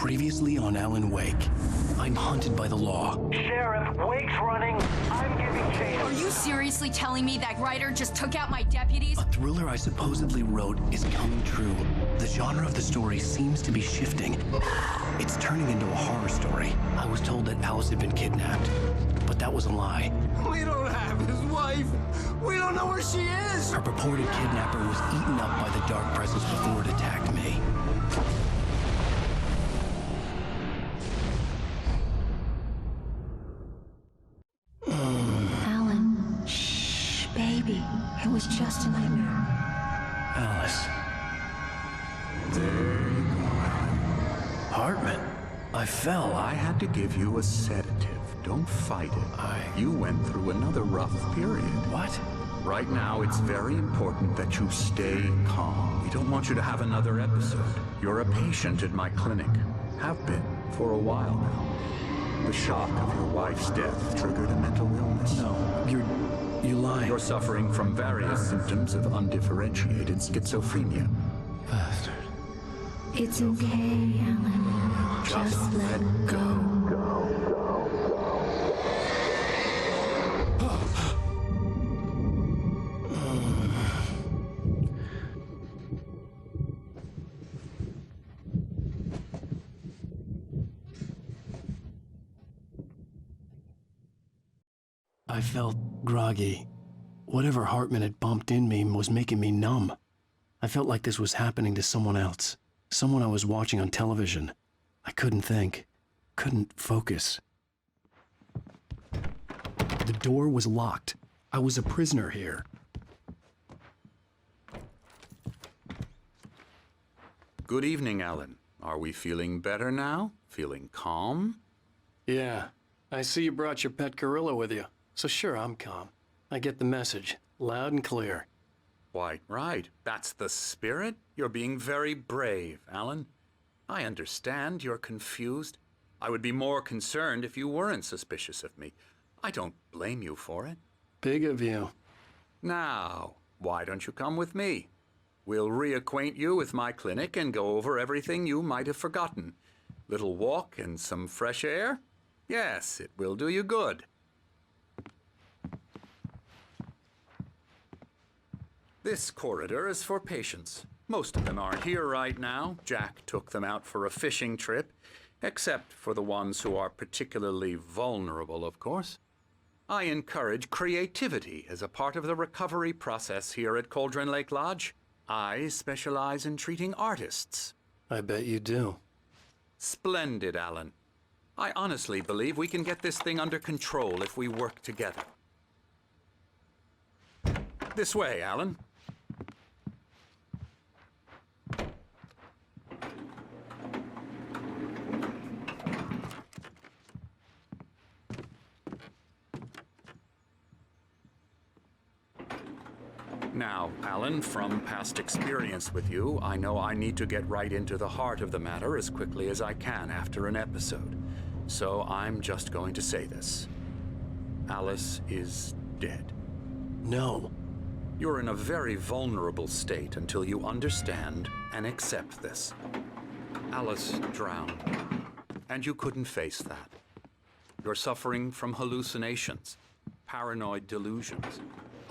Previously on Alan Wake, I'm hunted by the law. Sheriff, Wake's running. I'm giving chase. Are you seriously telling me that writer just took out my deputies? A thriller I supposedly wrote is coming true. The genre of the story seems to be shifting. It's turning into a horror story. I was told that Alice had been kidnapped, but that was a lie. We don't have his wife. We don't know where she is. Her purported kidnapper was eaten up by the dark presence before it attacked me. Alan, shh, baby. It was just a nightmare. Alice. There you go, Alan. Hartman. I fell. I had to give you a sedative. Don't fight it. You went through another rough period. What? Right now, it's very important that you stay calm. We don't want you to have another episode. You're a patient at my clinic. Have been for a while now. The shock of your wife's death triggered a mental illness. No, you lying. You're suffering from various symptoms of undifferentiated schizophrenia. Bastard. It's okay, Alan. Just let go. I felt groggy. Whatever Hartman had bumped in me was making me numb. I felt like this was happening to someone else. Someone I was watching on television. I couldn't think. Couldn't focus. The door was locked. I was a prisoner here. Good evening, Alan. Are we feeling better now? Feeling calm? Yeah. I see you brought your pet gorilla with you. So sure, I'm calm. I get the message, loud and clear. Why, right. That's the spirit. You're being very brave, Alan. I understand you're confused. I would be more concerned if you weren't suspicious of me. I don't blame you for it. Big of you. Now, why don't you come with me? We'll reacquaint you with my clinic and go over everything you might have forgotten. Little walk and some fresh air? Yes, it will do you good. This corridor is for patients. Most of them aren't here right now. Jack took them out for a fishing trip, except for the ones who are particularly vulnerable, of course. I encourage creativity as a part of the recovery process here at Cauldron Lake Lodge. I specialize in treating artists. I bet you do. Splendid, Alan. I honestly believe we can get this thing under control if we work together. This way, Alan. Now, Alan, from past experience with you, I know I need to get right into the heart of the matter as quickly as I can after an episode. So I'm just going to say this. Alice is dead. No. You're in a very vulnerable state until you understand and accept this. Alice drowned, and you couldn't face that. You're suffering from hallucinations, paranoid delusions,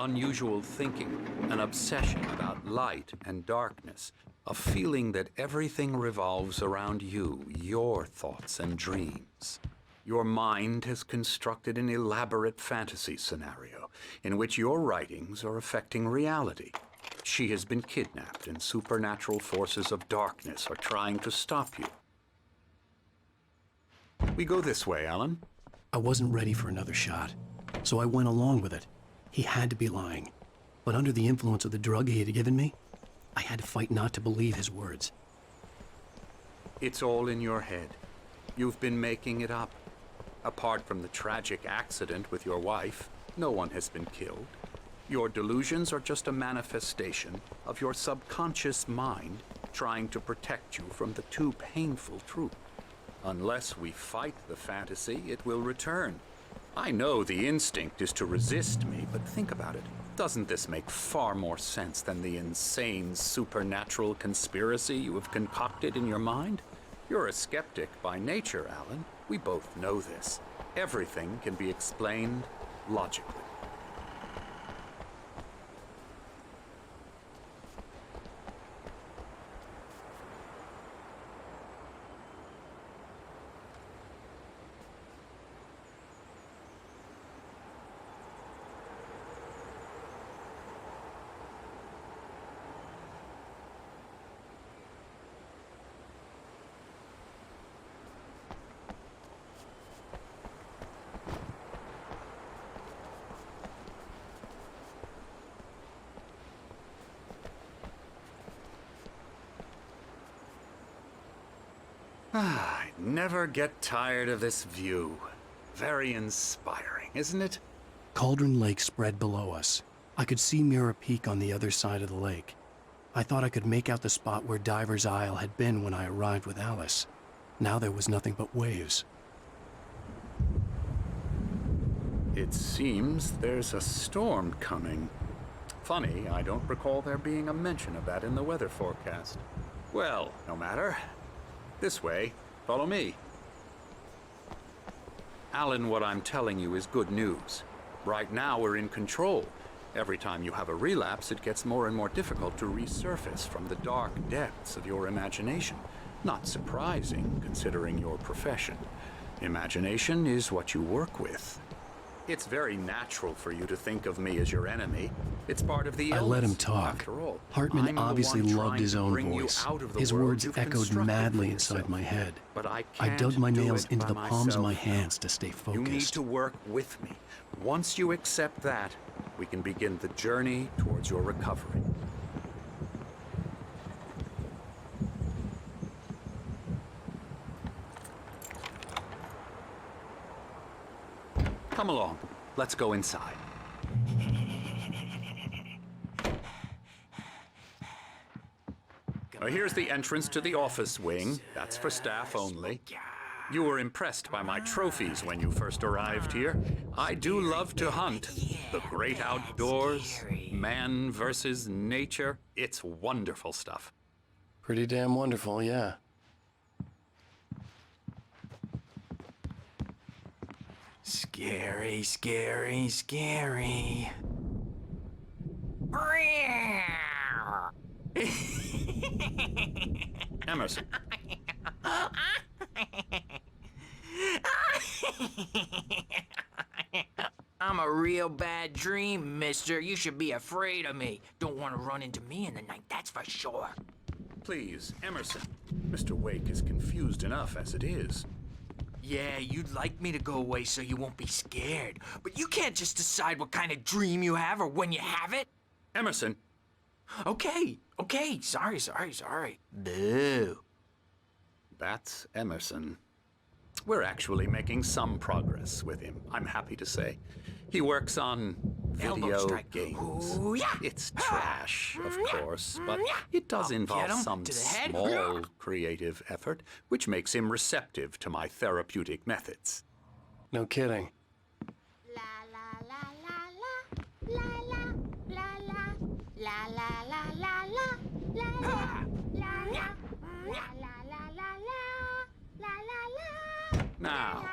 unusual thinking, an obsession about light and darkness, a feeling that everything revolves around you, your thoughts and dreams. Your mind has constructed an elaborate fantasy scenario in which your writings are affecting reality. She has been kidnapped and supernatural forces of darkness are trying to stop you. We go this way, Alan. I wasn't ready for another shot, so I went along with it. He had to be lying. But under the influence of the drug he had given me, I had to fight not to believe his words. It's all in your head. You've been making it up. Apart from the tragic accident with your wife, no one has been killed. Your delusions are just a manifestation of your subconscious mind trying to protect you from the too painful truth. Unless we fight the fantasy, it will return. I know the instinct is to resist me, but think about it. Doesn't this make far more sense than the insane supernatural conspiracy you have concocted in your mind? You're a skeptic by nature, Alan. We both know this. Everything can be explained logically. I never get tired of this view. Very inspiring, isn't it? Cauldron Lake spread below us. I could see Mirror Peak on the other side of the lake. I thought I could make out the spot where Diver's Isle had been when I arrived with Alice. Now there was nothing but waves. It seems there's a storm coming. Funny, I don't recall there being a mention of that in the weather forecast. Well, no matter. This way. Follow me. Alan, what I'm telling you is good news. Right now, we're in control. Every time you have a relapse, it gets more and more difficult to resurface from the dark depths of your imagination. Not surprising, considering your profession. Imagination is what you work with. It's very natural for you to think of me as your enemy. It's part of the illness. I let him talk. After all, Hartman I'm the obviously one loved trying his to own bring you voice. out of the His world words you've echoed constructed madly for inside yourself. my head. But I I can't dug my do nails it into by the palms of my myself. hands to stay You need focused. to work with me. Once you accept that, we can begin the journey towards your recovery. Come along. Let's go inside. Here's the entrance to the office wing. That's for staff only. You were impressed by my trophies when you first arrived here. I do love to hunt. The great outdoors, man versus nature. It's wonderful stuff. Pretty damn wonderful, yeah. Scary, scary, scary. Emerson. I'm a real bad dream, mister. You should be afraid of me. Don't want to run into me in the night, that's for sure. Please, Emerson. Mr. Wake is confused enough as it is. Yeah, you'd like me to go away so you won't be scared. But you can't just decide what kind of dream you have or when you have it. Emerson. Okay. Sorry. Boo. That's Emerson. We're actually making some progress with him, I'm happy to say. He works on Elbow video strike. games. Ooh, yeah. It's trash, of course, but it does I'll involve get him some to the head. small creative effort, which makes him receptive to my therapeutic methods. No kidding. La la la la la la la la la la la la la la la la la Now,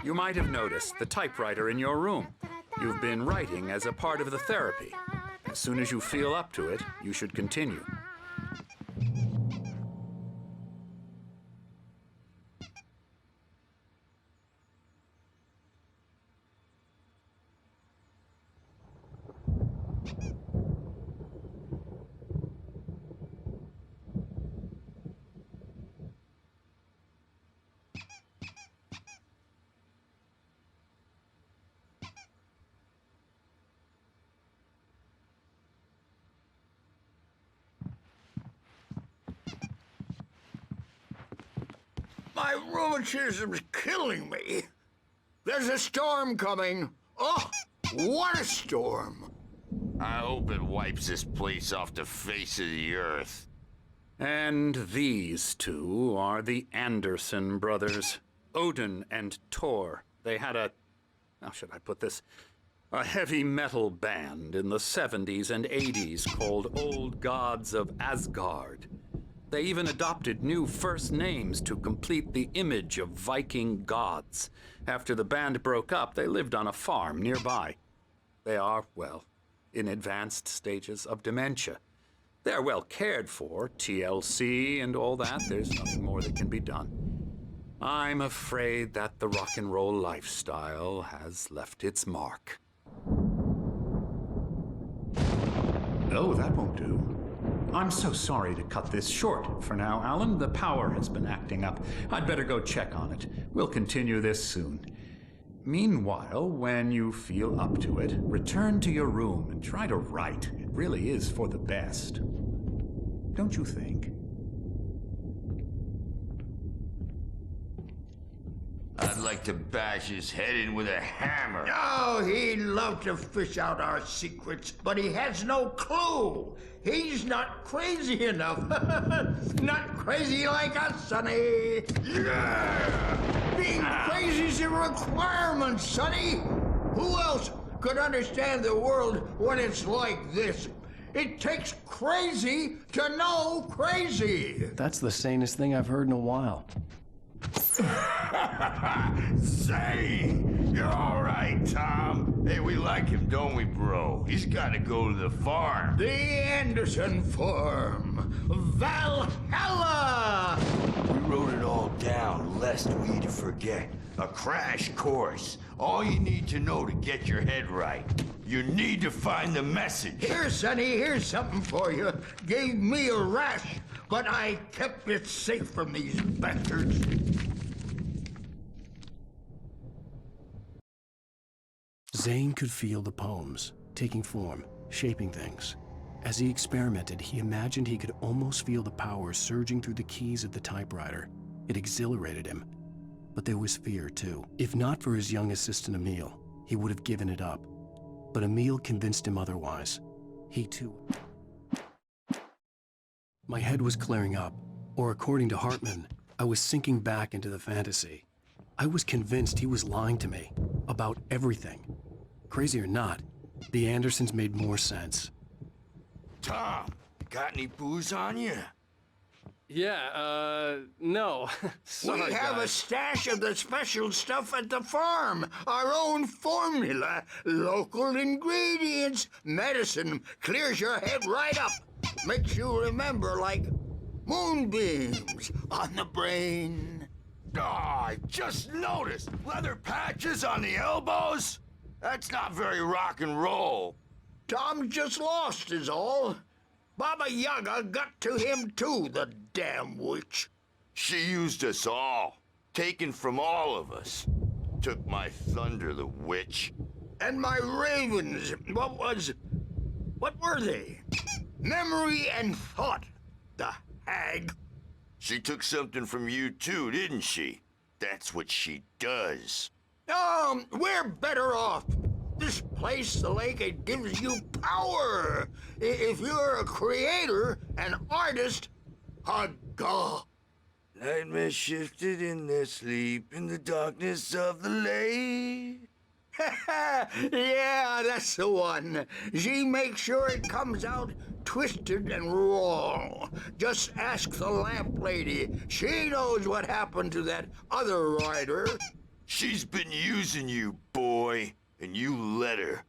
you might have noticed the typewriter in your room. You've been writing as a part of the therapy. As soon as you feel up to it, you should continue. My rheumatism's killing me. There's a storm coming. Oh, what a storm. I hope it wipes this place off the face of the earth. And these two are the Anderson brothers, Odin and Thor. They had how should I put this? A heavy metal band in the 70s and 80s called Old Gods of Asgard. They even adopted new first names to complete the image of Viking gods. After the band broke up, they lived on a farm nearby. They are, well, in advanced stages of dementia. They're well cared for, TLC and all that. There's nothing more that can be done. I'm afraid that the rock and roll lifestyle has left its mark. Oh, that won't do. I'm so sorry to cut this short for now, Alan. The power has been acting up. I'd better go check on it. We'll continue this soon. Meanwhile, when you feel up to it, return to your room and try to write. It really is for the best. Don't you think? I'd like to bash his head in with a hammer. Oh, he'd love to fish out our secrets, but he has no clue. He's not crazy enough. Not crazy like us, Sonny. Yeah! Being crazy's a requirement, Sonny. Who else could understand the world when it's like this? It takes crazy to know crazy. That's the sanest thing I've heard in a while. Say, you're all right, Tom. Hey, we like him, don't we, bro? He's got to go to the farm. The Anderson Farm. Valhalla! We wrote it all down, lest we'd forget. A crash course. All you need to know to get your head right. You need to find the message. Here, Sonny, here's something for you. Gave me a rash, but I kept it safe from these bastards. Zane could feel the poems, taking form, shaping things. As he experimented, he imagined he could almost feel the power surging through the keys of the typewriter. It exhilarated him. But there was fear, too. If not for his young assistant, Emil, he would have given it up. But Emil convinced him otherwise. He, too. My head was clearing up, or according to Hartman, I was sinking back into the fantasy. I was convinced he was lying to me about everything. Crazy or not, the Andersons made more sense. Tom, got any booze on you? Yeah, no. Sorry, we have a stash of the special stuff at the farm. Our own formula. Local ingredients. Medicine clears your head right up. Makes you remember like moonbeams on the brain. Oh, I just noticed. Leather patches on the elbows? That's not very rock and roll. Tom just lost is all. Baba Yaga got to him too, the damn witch. She used us all. Taken from all of us. Took my thunder, the witch. And my ravens. What were they? Memory and thought, the hag. She took something from you too, didn't she? That's what she does. We're better off. This place, the lake, it gives you power. If you're a creator, an artist, a god. Nightmare shifted in their sleep in the darkness of the lake. Yeah, that's the one. She makes sure it comes out twisted and raw. Just ask the lamp lady. She knows what happened to that other rider. She's been using you, boy, and you let her.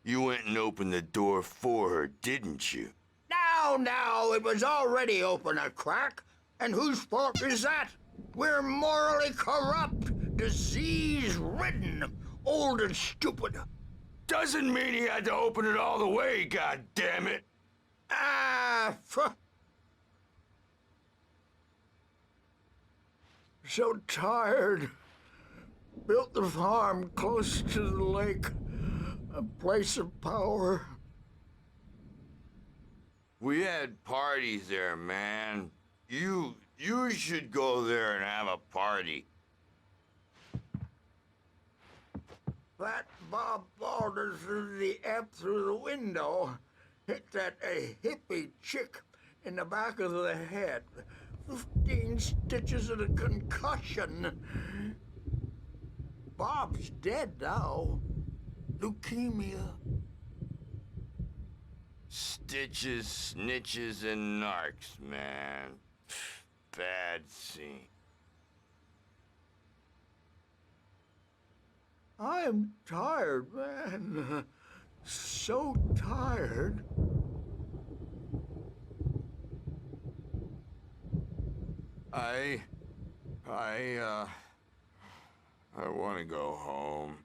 You went and opened the door for her, didn't you? Now, it was already open a crack. And whose fault is that? We're morally corrupt, disease-ridden, old and stupid. Doesn't mean he had to open it all the way, goddammit. So tired. Built the farm close to the lake, a place of power. We had parties there, man. You should go there and have a party. That Bob Balder threw the amp through the window, hit that hippie chick in the back of the head. 15 stitches and a concussion. Bob's dead now. Leukemia. Stitches, snitches, and narcs, man. Bad scene. I am tired, man. So tired. I want to go home.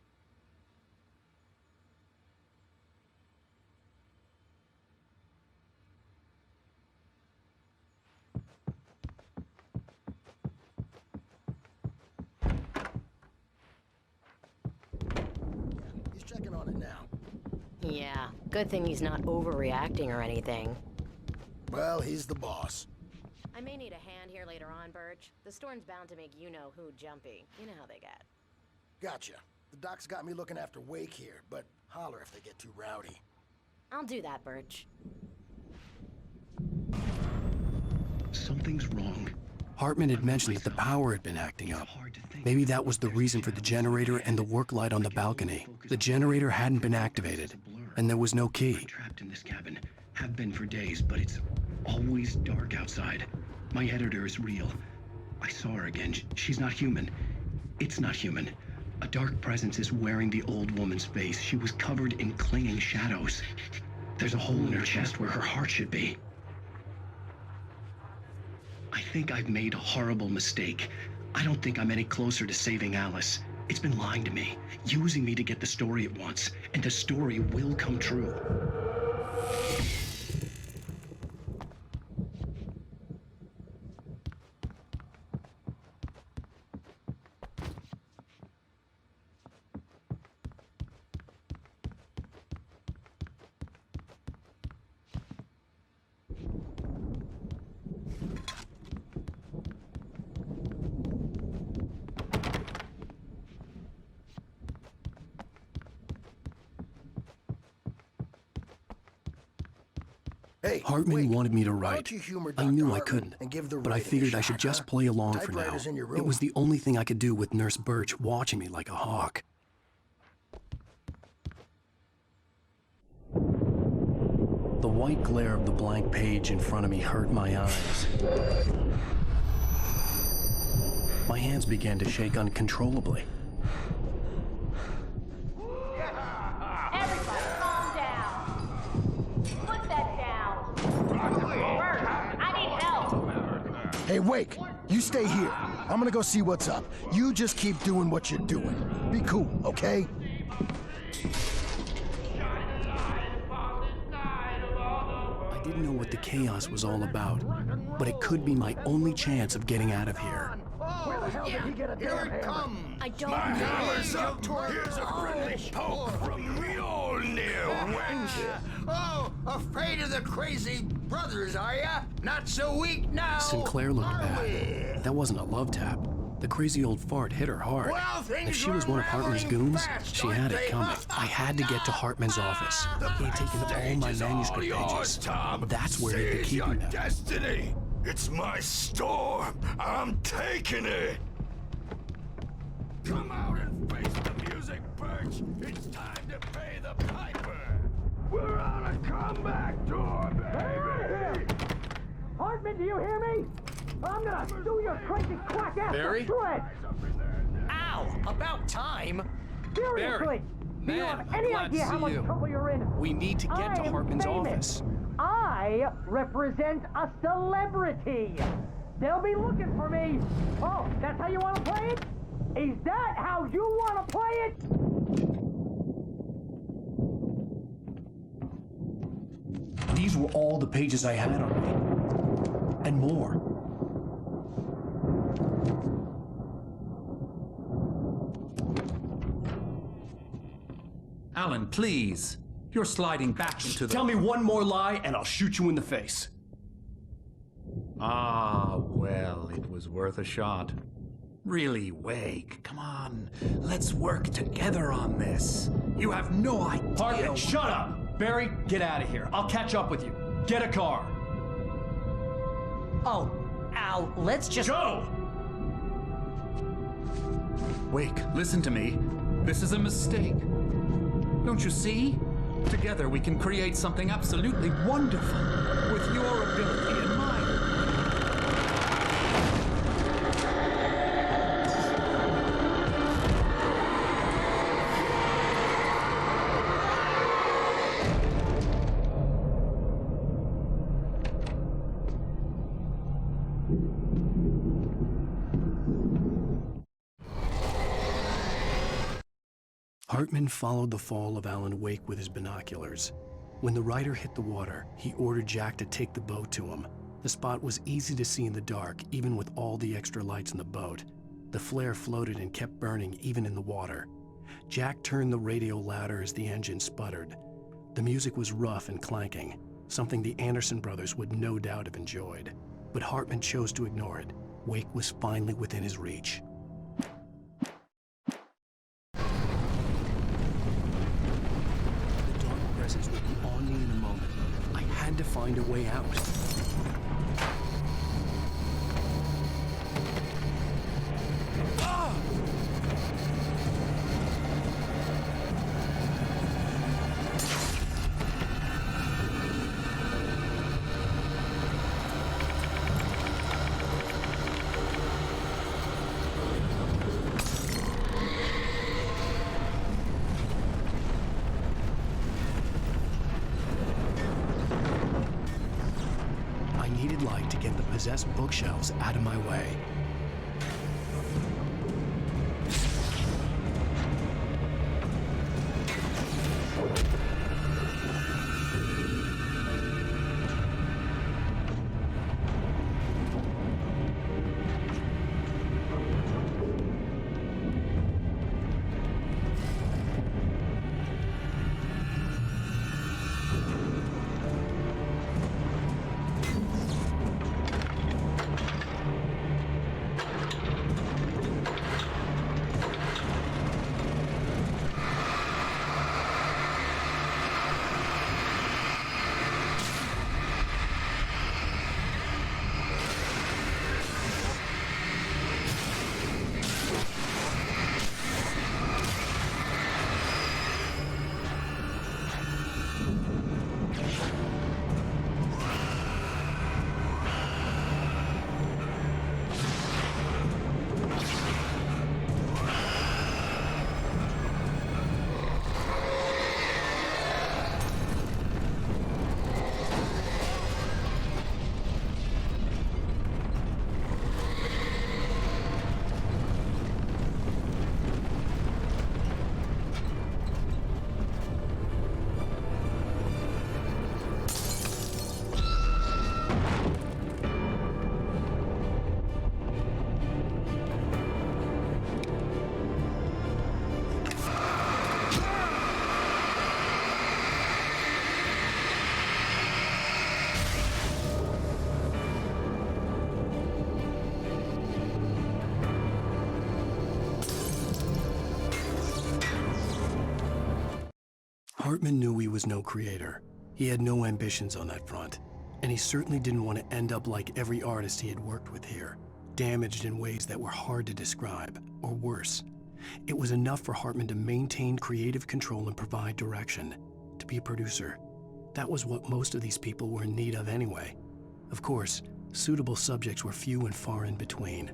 He's checking on it now. Yeah, good thing he's not overreacting or anything. Well, he's the boss. I may need a hand here later on, Birch. The storm's bound to make you-know-who jumpy. You know how they get. Gotcha. The doc's got me looking after Wake here, but holler if they get too rowdy. I'll do that, Birch. Something's wrong. Hartman had mentioned that the power had been acting up. Maybe that was the reason for the generator and the work light on the balcony. The generator hadn't been activated, and there was no key. Trapped in this cabin. Have been for days, but it's always dark outside. My editor is real. I saw her again. She's not human. It's not human. A dark presence is wearing the old woman's face. She was covered in clinging shadows. There's a hole in her chest where her heart should be. I think I've made a horrible mistake. I don't think I'm any closer to saving Alice. It's been lying to me, using me to get the story it wants, and the story will come true. Hey, Hartman Wake, wanted me to why write. don't you humor I Dr. knew I Hartman couldn't, and give the but I writing a figured I shot, should just huh? play along for now. Typewriter's in your It room. was the only thing I could do with Nurse Birch watching me like a hawk. The white glare of the blank page in front of me hurt my eyes. My hands began to shake uncontrollably. Everybody, calm down. Put that down. Bert, I need help. Hey, Wake, you stay here. I'm gonna go see what's up. You just keep doing what you're doing. Be cool, okay? I didn't know what the chaos was all about, but it could be my only chance of getting out of here. Where the hell did he get a damn hammer? I don't My know. hammer's up. Here's a friendly poke from Mjolnir, wench. Oh, afraid of the crazy brothers, are ya? Not so weak now. Sinclair looked are we? bad. That wasn't a love tap. The crazy old fart hit her hard. Well, things If she was were one of Hartman's unraveling goons, fast, she aren't had it they? coming. I had to get to Hartman's office. He had taken all my manuscript pages. That's where he'd been Seize your keeping them. destiny. It's my storm. I'm taking it. Come out and face the music, Birch. It's time to pay the piper. We're on a comeback tour, baby. Hartman, do you hear me? I'm gonna sue your crazy quack ass Barry? to shreds! Ow! About time! Seriously! Do you man, have I'm any glad to idea how see much you. trouble you're in? We need to get to I'm Hartman's famous. office. I represent a celebrity. They'll be looking for me. Oh, that's how you want to play it? Is that how you want to play it? These were all the pages I had on me. And more. Alan, please. You're sliding back into the... Tell me one more lie and I'll shoot you in the face. Ah, well, it was worth a shot. Really, Wake, come on. Let's work together on this. You have no idea... Hartman, shut up! Barry, get out of here. I'll catch up with you. Get a car. Oh, Al, let's just... Go! Wake, listen to me. This is a mistake. Don't you see? Together we can create something absolutely wonderful. With your ability and mine. Hartman followed the fall of Alan Wake with his binoculars. When the rider hit the water, he ordered Jack to take the boat to him. The spot was easy to see in the dark, even with all the extra lights in the boat. The flare floated and kept burning even in the water. Jack turned the radio louder as the engine sputtered. The music was rough and clanking, something the Anderson brothers would no doubt have enjoyed. But Hartman chose to ignore it. Wake was finally within his reach. The dark presence would be on me in a moment. I had to find a way out. Light to get the possessed bookshelves out of my way. Hartman knew he was no creator. He had no ambitions on that front, and he certainly didn't want to end up like every artist he had worked with here, damaged in ways that were hard to describe, or worse. It was enough for Hartman to maintain creative control and provide direction, to be a producer. That was what most of these people were in need of anyway. Of course, suitable subjects were few and far in between.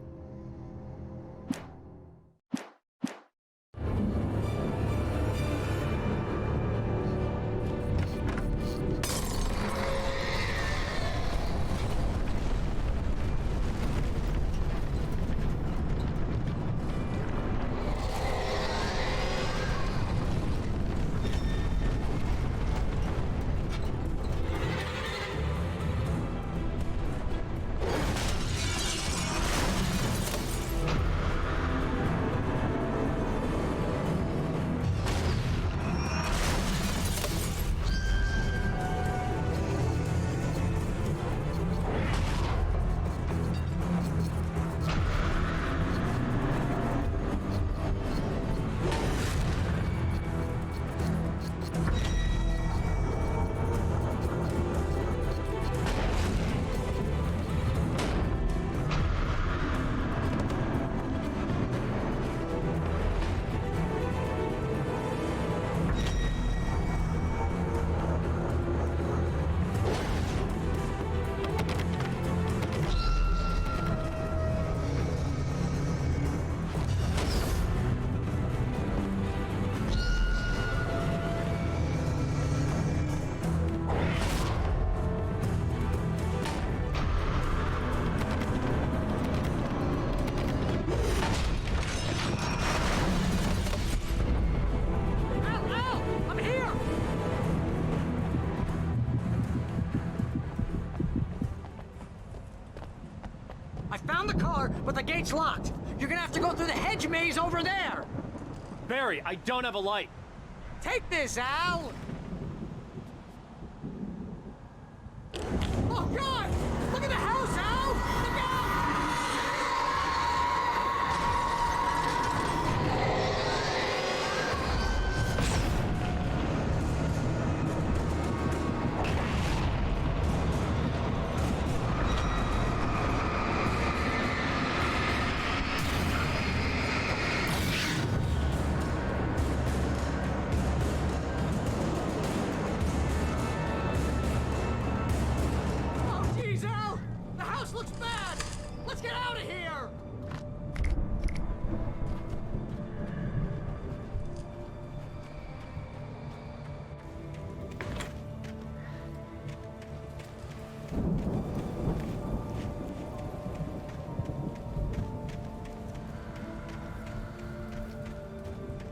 but the gate's locked. You're gonna have to go through the hedge maze over there. Barry, I don't have a light. Take this, Al. Oh, God! Look at the house, Al! Look out! Looks bad! Let's get out of here!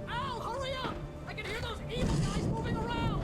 Al, hurry up! I can hear those evil guys moving around!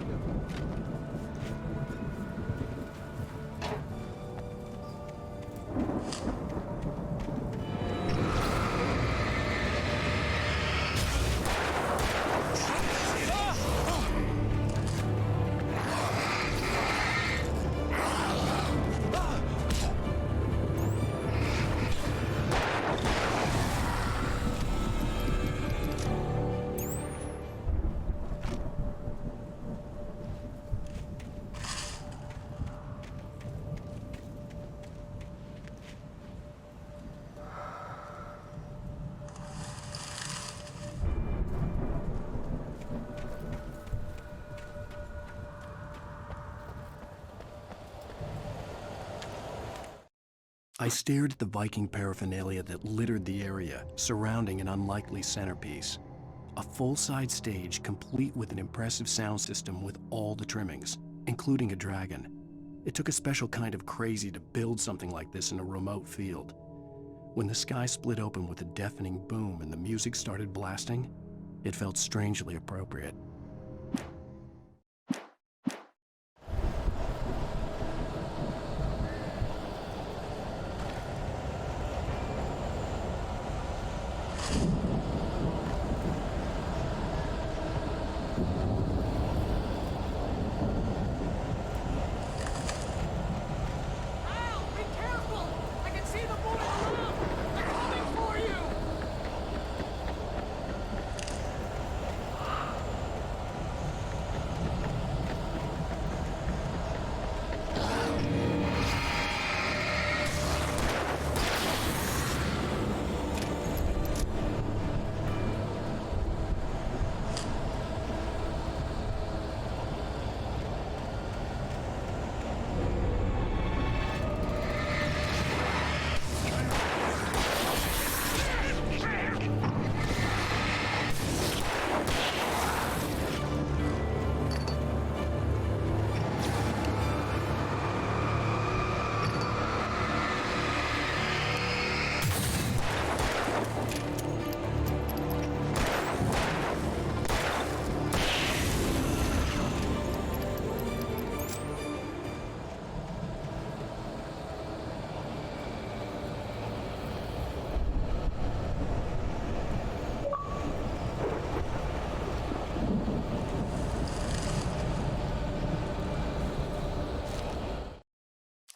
I stared at the Viking paraphernalia that littered the area, surrounding an unlikely centerpiece. A full-size stage complete with an impressive sound system with all the trimmings, including a dragon. It took a special kind of crazy to build something like this in a remote field. When the sky split open with a deafening boom and the music started blasting, it felt strangely appropriate.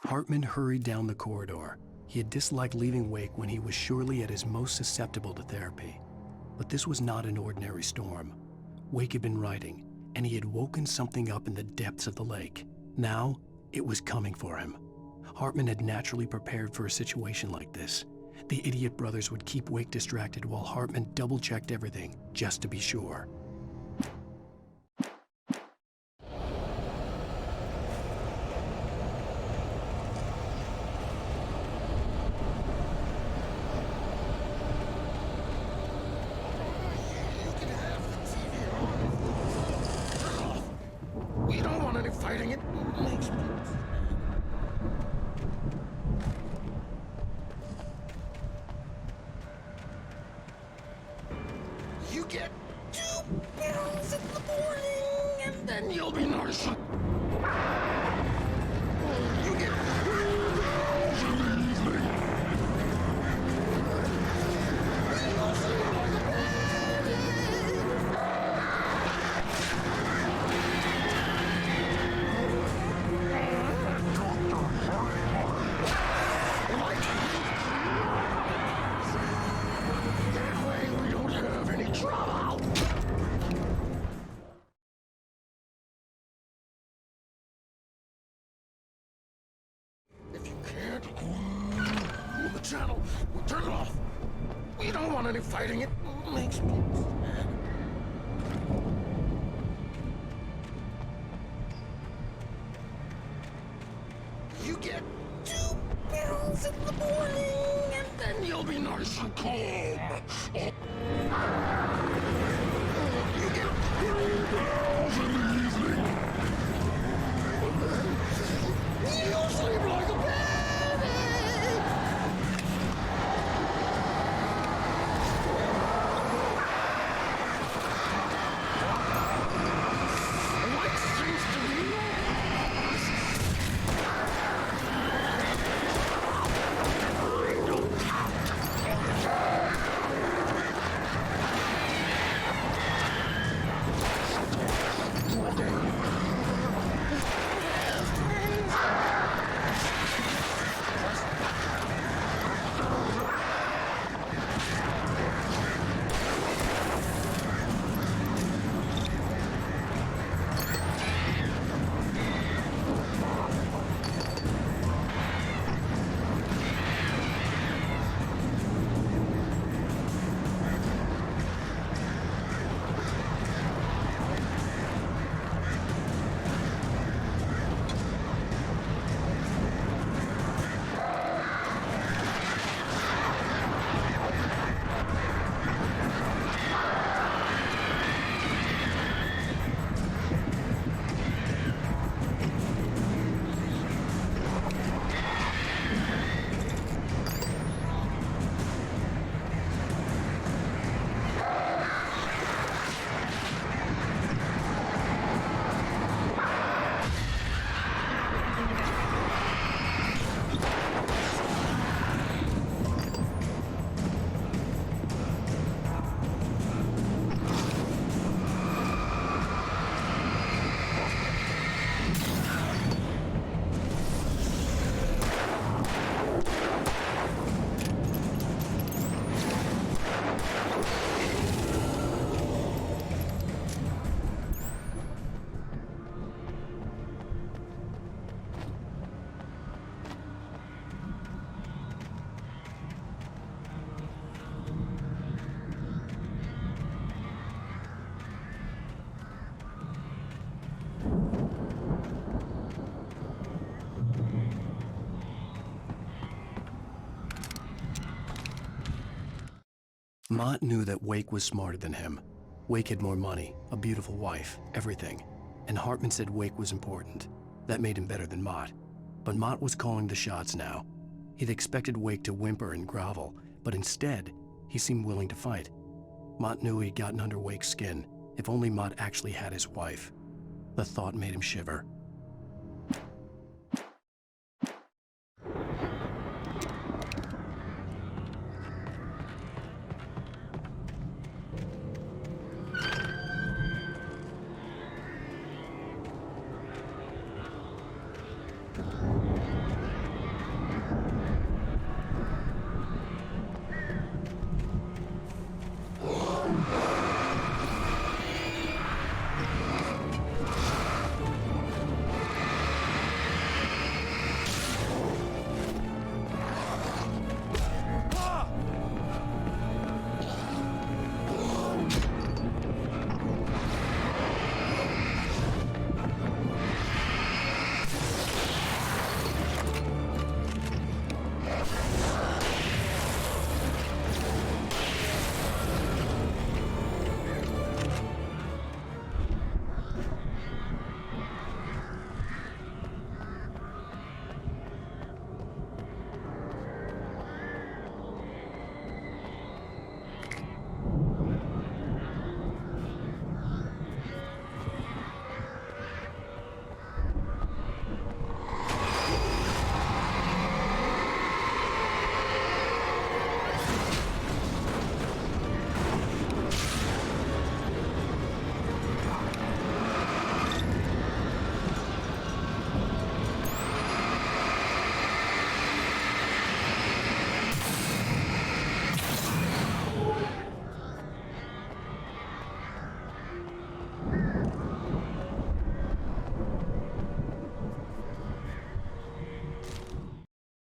Hartman hurried down the corridor. He had disliked leaving Wake when he was surely at his most susceptible to therapy. But this was not an ordinary storm. Wake had been writing, and he had woken something up in the depths of the lake. Now, it was coming for him. Hartman had naturally prepared for a situation like this. The idiot brothers would keep Wake distracted while Hartman double-checked everything, just to be sure. Fighting it makes me... You get 2 pills in the morning, and then you'll be nourishing. You get 3 pills in the evening. don't want any fighting. It makes me sad. You get 2 pills in the morning, and then you'll be nice and calm. You get 3 pills in the evening. You sleep like a baby. What seems to be lost? Mott knew that Wake was smarter than him. Wake had more money, a beautiful wife, everything. And Hartman said Wake was important. That made him better than Mott. But Mott was calling the shots now. He'd expected Wake to whimper and grovel, but instead, he seemed willing to fight. Mott knew he'd gotten under Wake's skin. If only Mott actually had his wife. The thought made him shiver.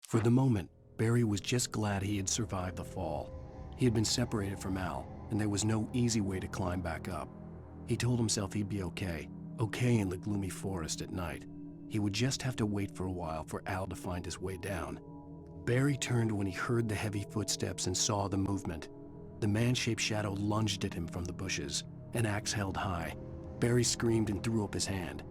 For the moment, Barry was just glad he had survived the fall. He had been separated from Al, and there was no easy way to climb back up. He told himself he'd be okay in the gloomy forest at night. He would just have to wait for a while for Al to find his way down. Barry turned when he heard the heavy footsteps and saw the movement. The man-shaped shadow lunged at him from the bushes, an axe held high. Barry screamed and threw up his hand.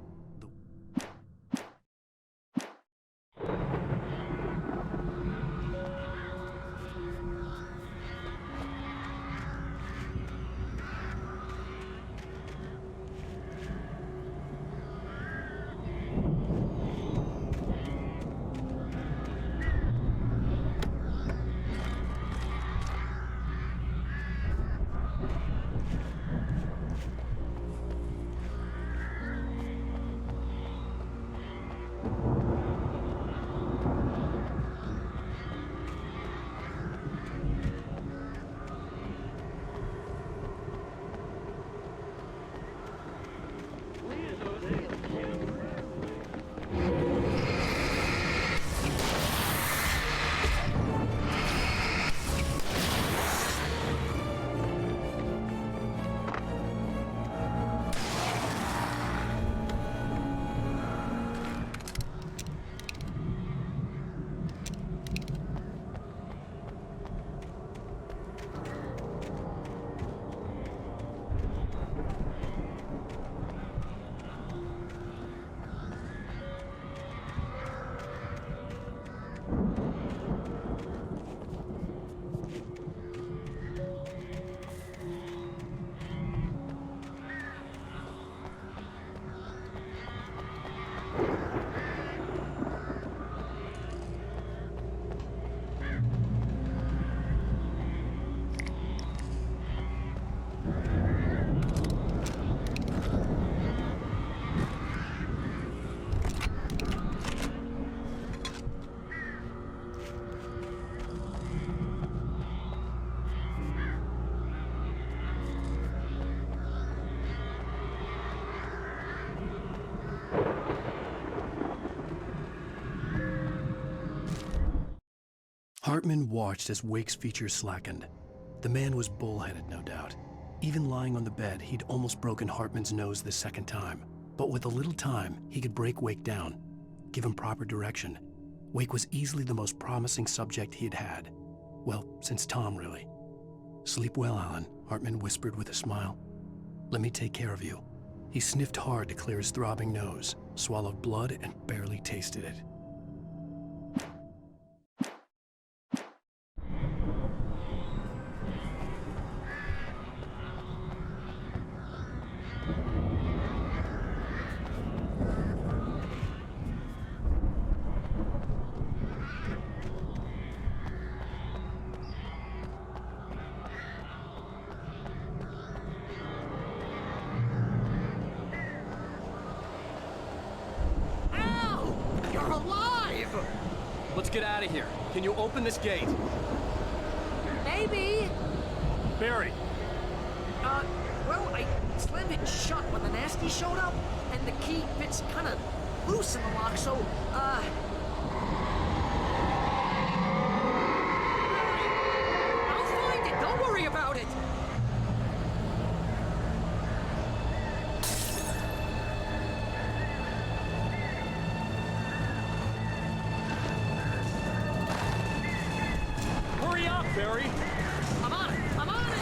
Hartman watched as Wake's features slackened. The man was bullheaded, no doubt. Even lying on the bed, he'd almost broken Hartman's nose the second time. But with a little time, he could break Wake down, give him proper direction. Wake was easily the most promising subject he'd had. Well, since Tom, really. "Sleep well, Alan," Hartman whispered with a smile. "Let me take care of you." He sniffed hard to clear his throbbing nose, swallowed blood, and barely tasted it. Let's get out of here. Can you open this gate? Maybe. Barry! Well, I slammed it shut when the nasty showed up, and the key fits kind of loose in the lock, so, I'll find it. Don't worry about it. Hurry up, Barry! I'm on it. I'm on it.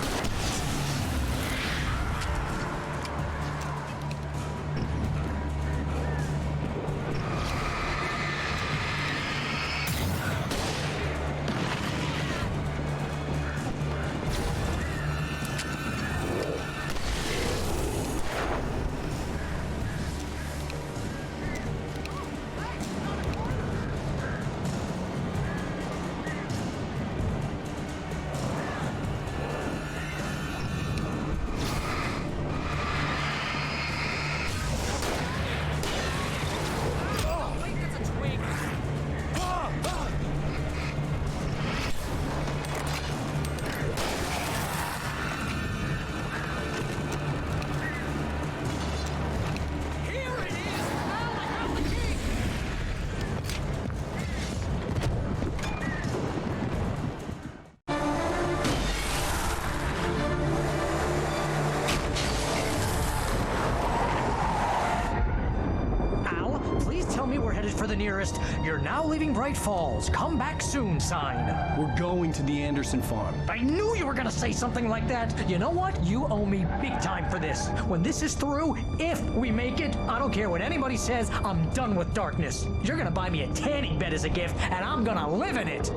for the nearest "You're now leaving Bright Falls. Come back soon" sign. We're going to the Anderson farm. I knew you were gonna say something like that. You know what? You owe me big time for this. When this is through, if we make it, I don't care what anybody says, I'm done with darkness. You're gonna buy me a tanning bed as a gift, and I'm gonna live in it.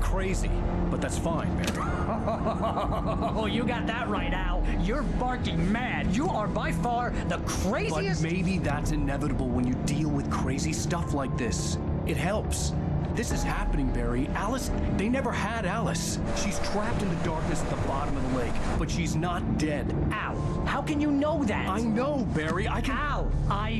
Crazy, but that's fine, Barry. Oh, you got that right, Al. You're barking mad. You are by far the craziest. But maybe that's inevitable when you deal with crazy stuff like this. It helps. This is happening, Barry. Alice, they never had Alice. She's trapped in the darkness at the bottom of the lake, but she's not dead. Al, how can you know that? I know, Barry. I can... Al,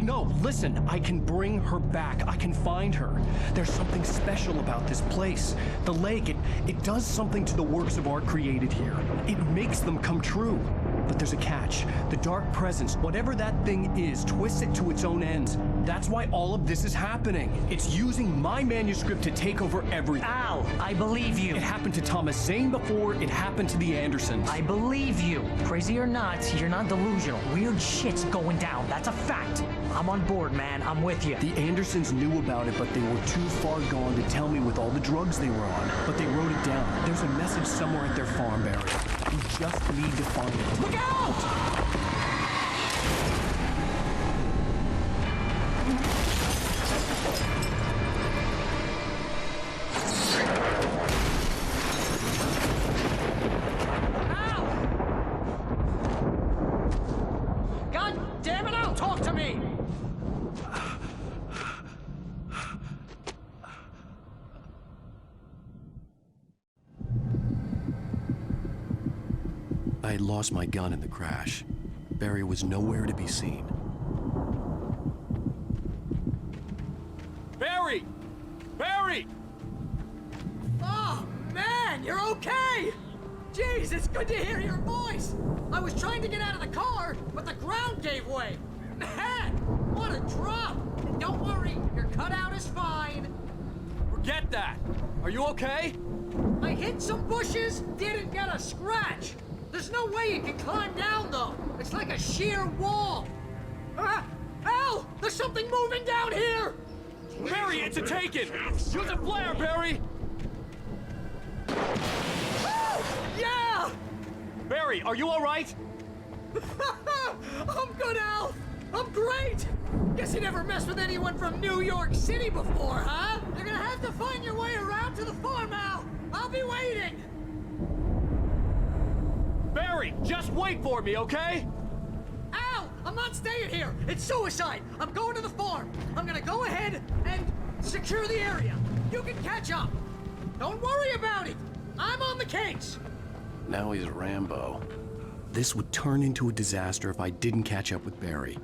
No, listen. I can bring her back. I can find her. There's something special about this place. The lake, it does something to the works of art created here. It makes them come true. But there's a catch. The dark presence, whatever that thing is, twists it to its own ends. That's why all of this is happening. It's using my manuscript to take over everything. Al, I believe you. It happened to Thomas Zane before, it happened to the Andersons. I believe you. Crazy or not, you're not delusional. Weird shit's going down. That's a fact. I'm on board, man. I'm with you. The Andersons knew about it, but they were too far gone to tell me with all the drugs they were on. But they wrote it down. There's a message somewhere at their farm, Barry. We just need to find it. Look out! I had lost my gun in the crash. Barry was nowhere to be seen. Barry! Barry! Oh, man, you're okay! Jeez, it's good to hear your voice! I was trying to get out of the car, but the ground gave way! Man, what a drop! And don't worry, your cutout is fine. Forget that! Are you okay? I hit some bushes, didn't get a scratch! There's no way you can climb down, though. It's like a sheer wall. Al! There's something moving down here! Barry, it's a taken! Use a flare, Barry! Yeah! Barry, are you all right? I'm good, Al! I'm great! Guess you never messed with anyone from New York City before, huh? You're gonna have to find your way around to the farm, Al! I'll be waiting! Barry, just wait for me, okay? Al! I'm not staying here! It's suicide! I'm going to the farm! I'm gonna go ahead and secure the area. You can catch up. Don't worry about it! I'm on the case! Now he's Rambo. This would turn into a disaster if I didn't catch up with Barry.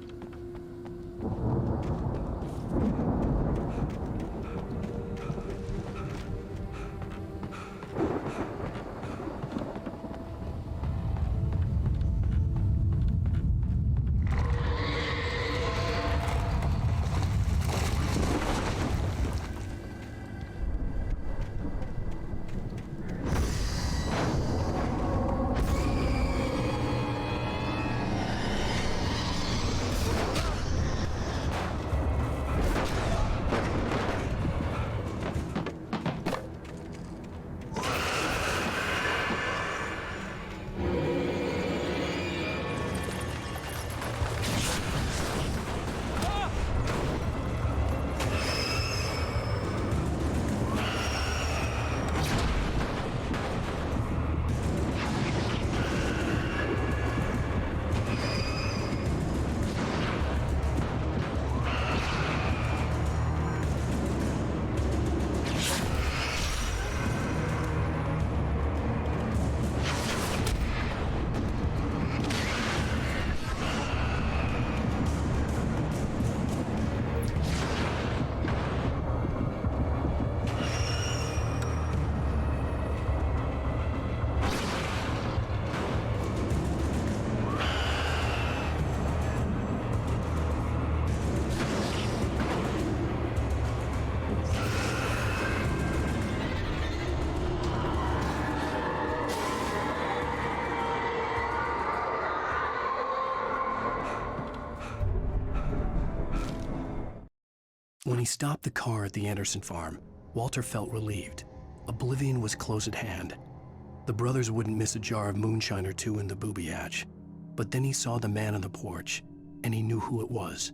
When he stopped the car at the Anderson farm, Walter felt relieved. Oblivion was close at hand. The brothers wouldn't miss a jar of moonshine or two in the booby hatch. But then he saw the man on the porch, and he knew who it was.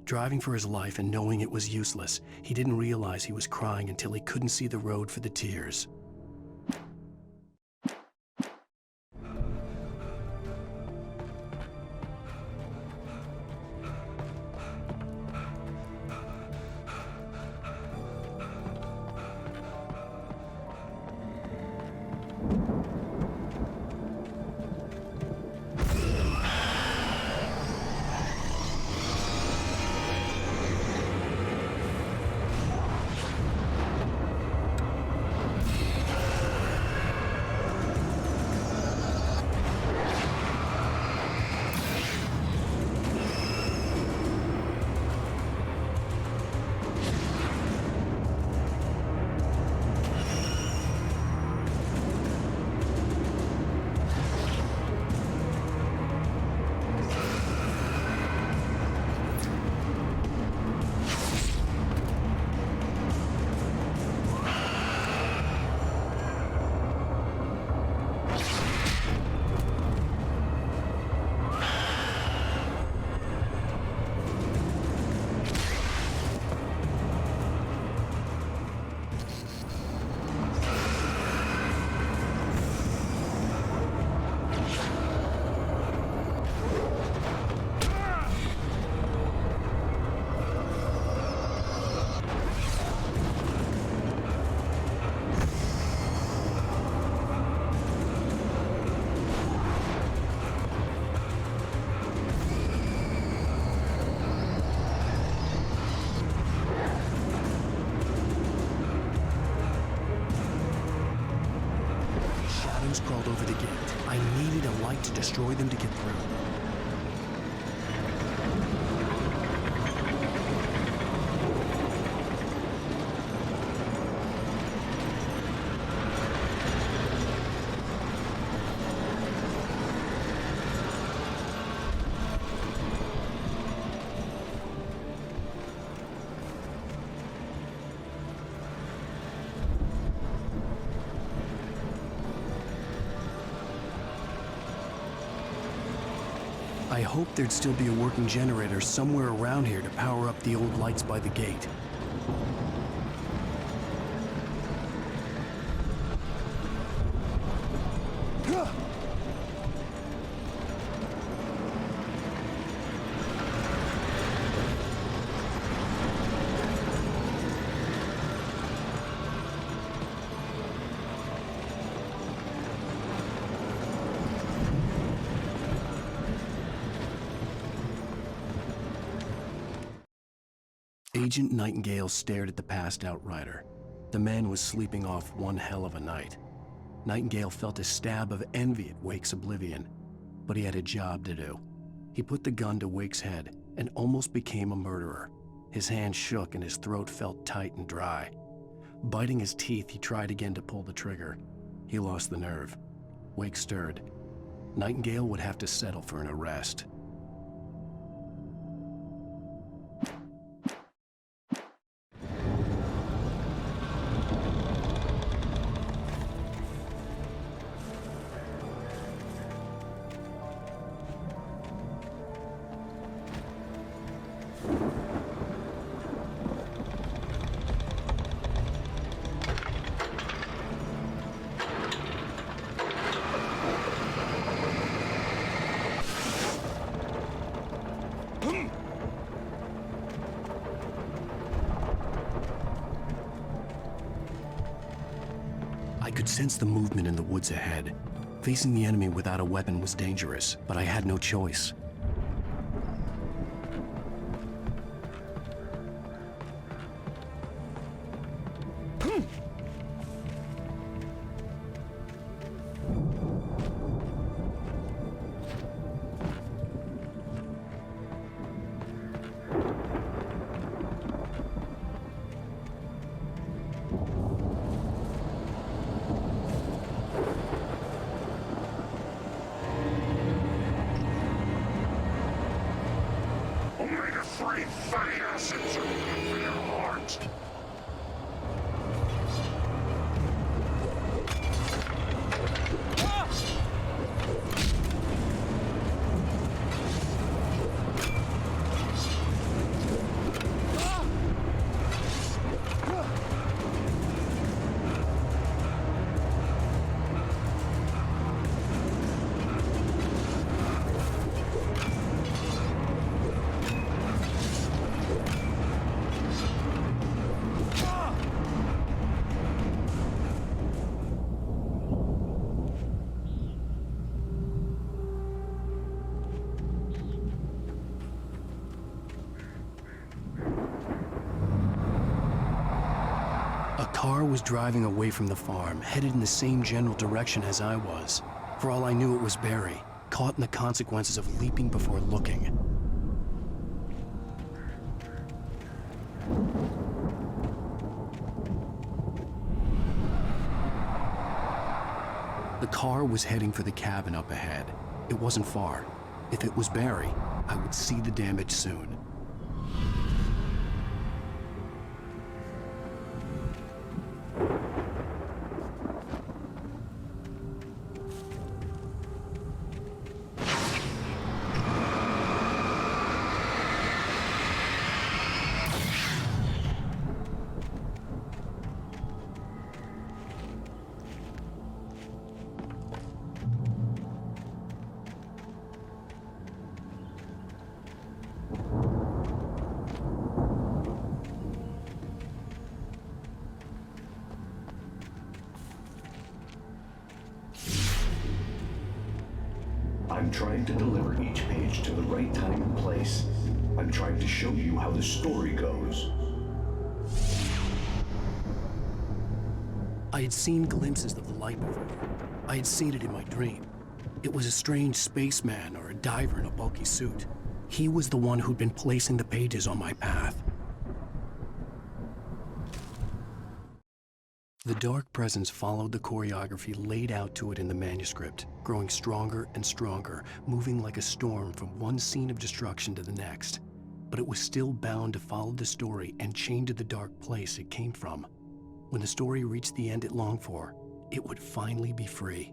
Driving for his life and knowing it was useless, he didn't realize he was crying until he couldn't see the road for the tears. Crawled over the gate. I needed a light to destroy them to get through. I hoped there'd still be a working generator somewhere around here to power up the old lights by the gate. Agent Nightingale stared at the passed-out rider. The man was sleeping off one hell of a night. Nightingale felt a stab of envy at Wake's oblivion, but he had a job to do. He put the gun to Wake's head and almost became a murderer. His hand shook and his throat felt tight and dry. Biting his teeth, he tried again to pull the trigger. He lost the nerve. Wake stirred. Nightingale would have to settle for an arrest. I could sense the movement in the woods ahead. Facing the enemy without a weapon was dangerous, but I had no choice. Omega-3 fatty acids are good for your heart. A car was driving away from the farm, headed in the same general direction as I was. For all I knew, it was Barry, caught in the consequences of leaping before looking. The car was heading for the cabin up ahead. It wasn't far. If it was Barry, I would see the damage soon. I'm trying to deliver each page to the right time and place. I'm trying to show you how the story goes. I had seen glimpses of the light before. I had seen it in my dream. It was a strange spaceman or a diver in a bulky suit. He was the one who'd been placing the pages on my path. The dark presence followed the choreography laid out to it in the manuscript, growing stronger and stronger, moving like a storm from one scene of destruction to the next. But it was still bound to follow the story and chained to the dark place it came from. When the story reached the end it longed for, it would finally be free.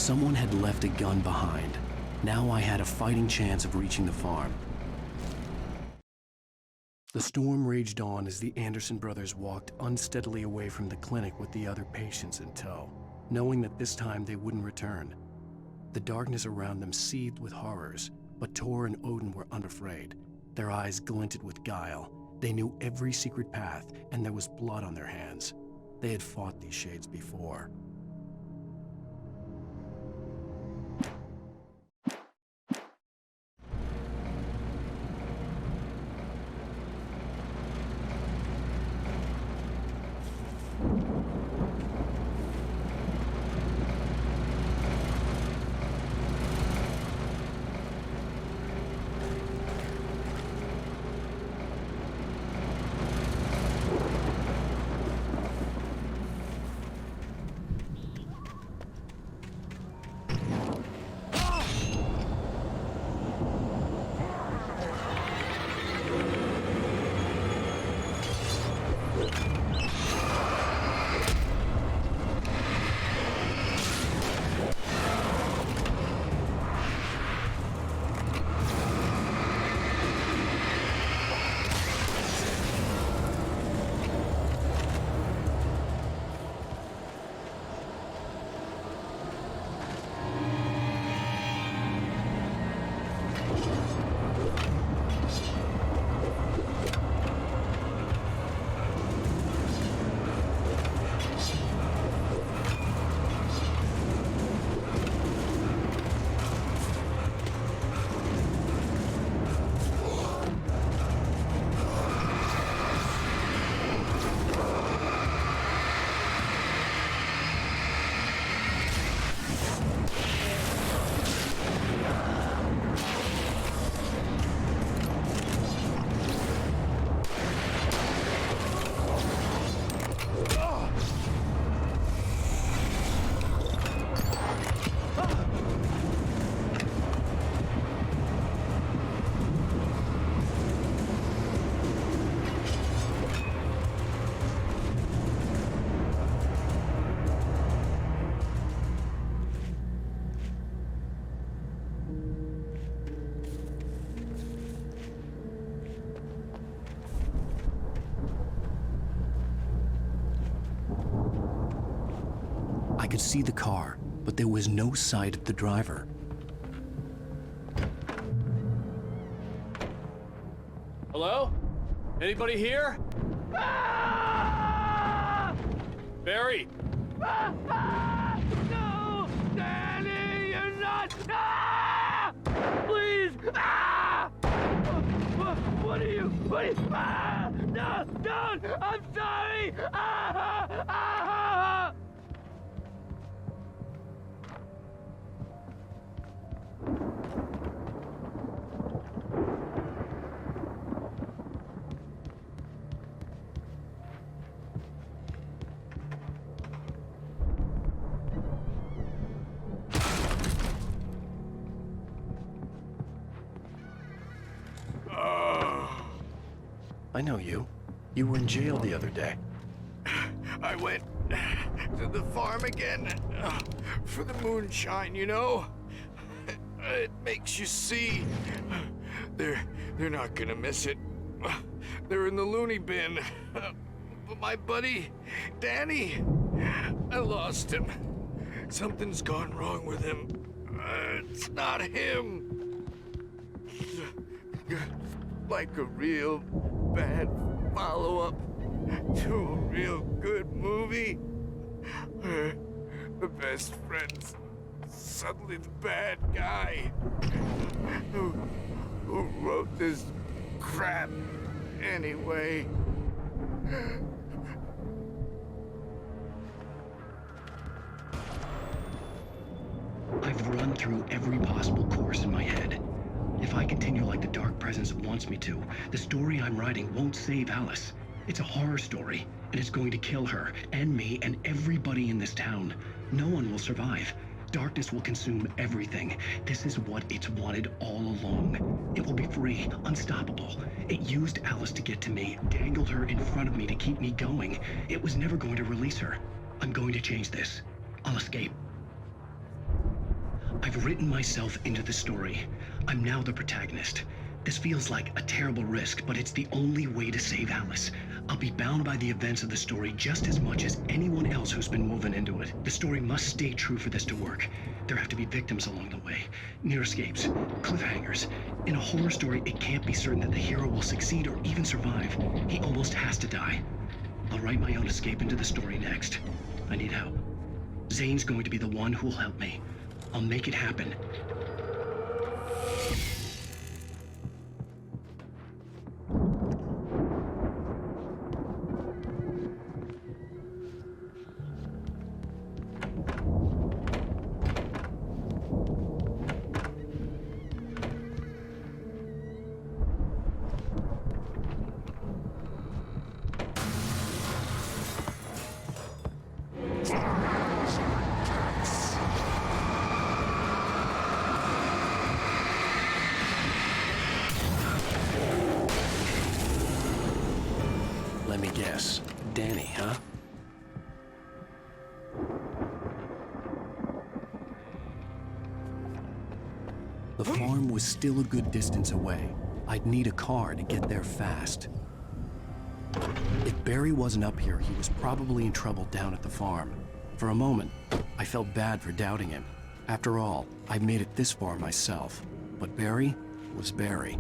Someone had left a gun behind. Now I had a fighting chance of reaching the farm. The storm raged on as the Anderson brothers walked unsteadily away from the clinic with the other patients in tow, knowing that this time they wouldn't return. The darkness around them seethed with horrors, but Tor and Odin were unafraid. Their eyes glinted with guile. They knew every secret path, and there was blood on their hands. They had fought these shades before. could see the car, but there was no sight of the driver. Hello? Anybody here? Barry! No! Danny, you're not! Ah! Please! Ah! What are you? Ah! No! Don't! I'm sorry! Ah! Ah! I know you. You were in jail the other day. I went to the farm again for the moonshine, you know? It makes you see. They're not gonna miss it. They're in the loony bin. But my buddy, Danny, I lost him. Something's gone wrong with him. It's not him. Like a real bad follow-up to a real good movie. The best friend's suddenly the bad guy who wrote this crap anyway. I've run through every possible course in my head. If I continue like the Dark Presence wants me to, the story I'm writing won't save Alice. It's a horror story, and it's going to kill her, and me, and everybody in this town. No one will survive. Darkness will consume everything. This is what it's wanted all along. It will be free, unstoppable. It used Alice to get to me, dangled her in front of me to keep me going. It was never going to release her. I'm going to change this. I'll escape. I've written myself into the story. I'm now the protagonist. This feels like a terrible risk, but it's the only way to save Alice. I'll be bound by the events of the story just as much as anyone else who's been woven into it. The story must stay true for this to work. There have to be victims along the way, near escapes, cliffhangers. In a horror story, it can't be certain that the hero will succeed or even survive. He almost has to die. I'll write my own escape into the story next. I need help. Zane's going to be the one who will help me. I'll make it happen. Let me guess. Danny, huh? The farm was still a good distance away. I'd need a car to get there fast. If Barry wasn't up here, he was probably in trouble down at the farm. For a moment, I felt bad for doubting him. After all, I made it this far myself. But Barry was Barry.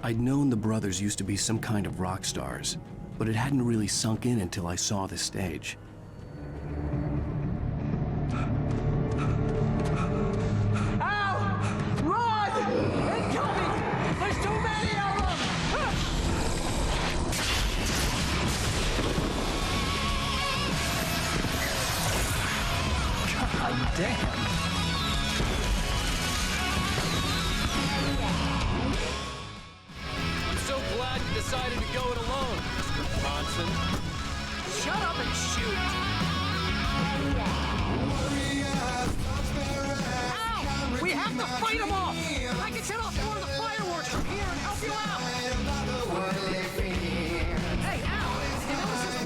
I'd known the brothers used to be some kind of rock stars, but it hadn't really sunk in until I saw this stage. Al! Run! Incoming! There's too many of them! God damn. I'm so glad you decided to go it alone, Mr. Bronson. Shut up and shoot! Al! We have to fight them off! I can set off more of the fireworks from here and help you out! Hey, Al! You know this is...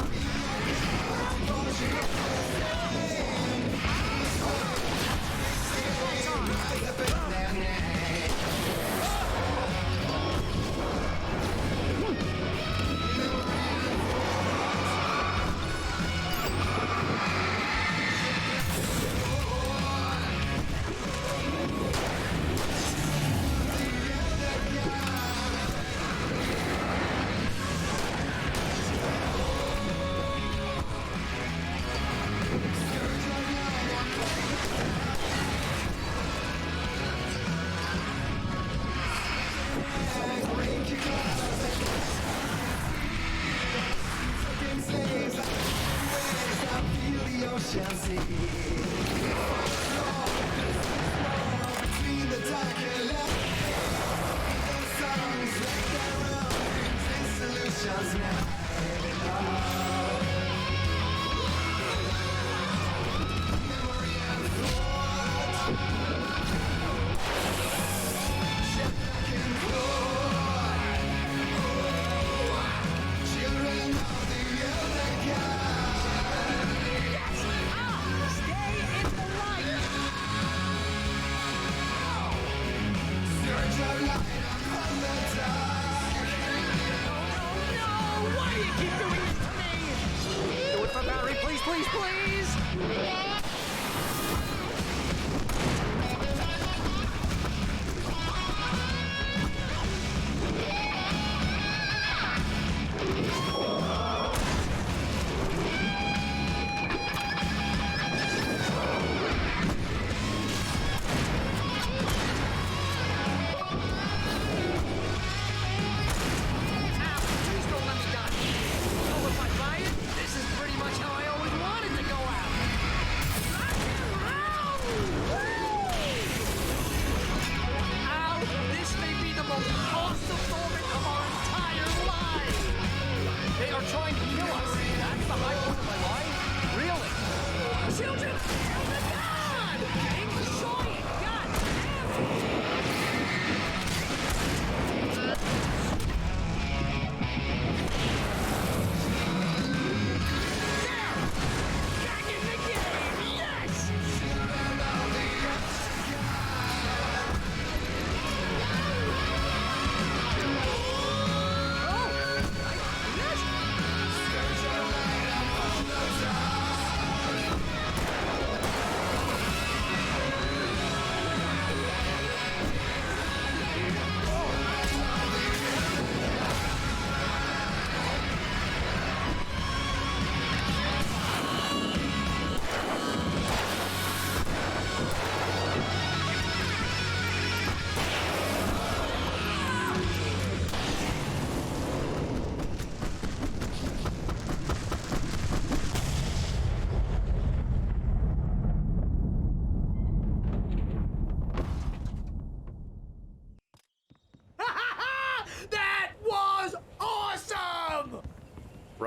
Chelsea.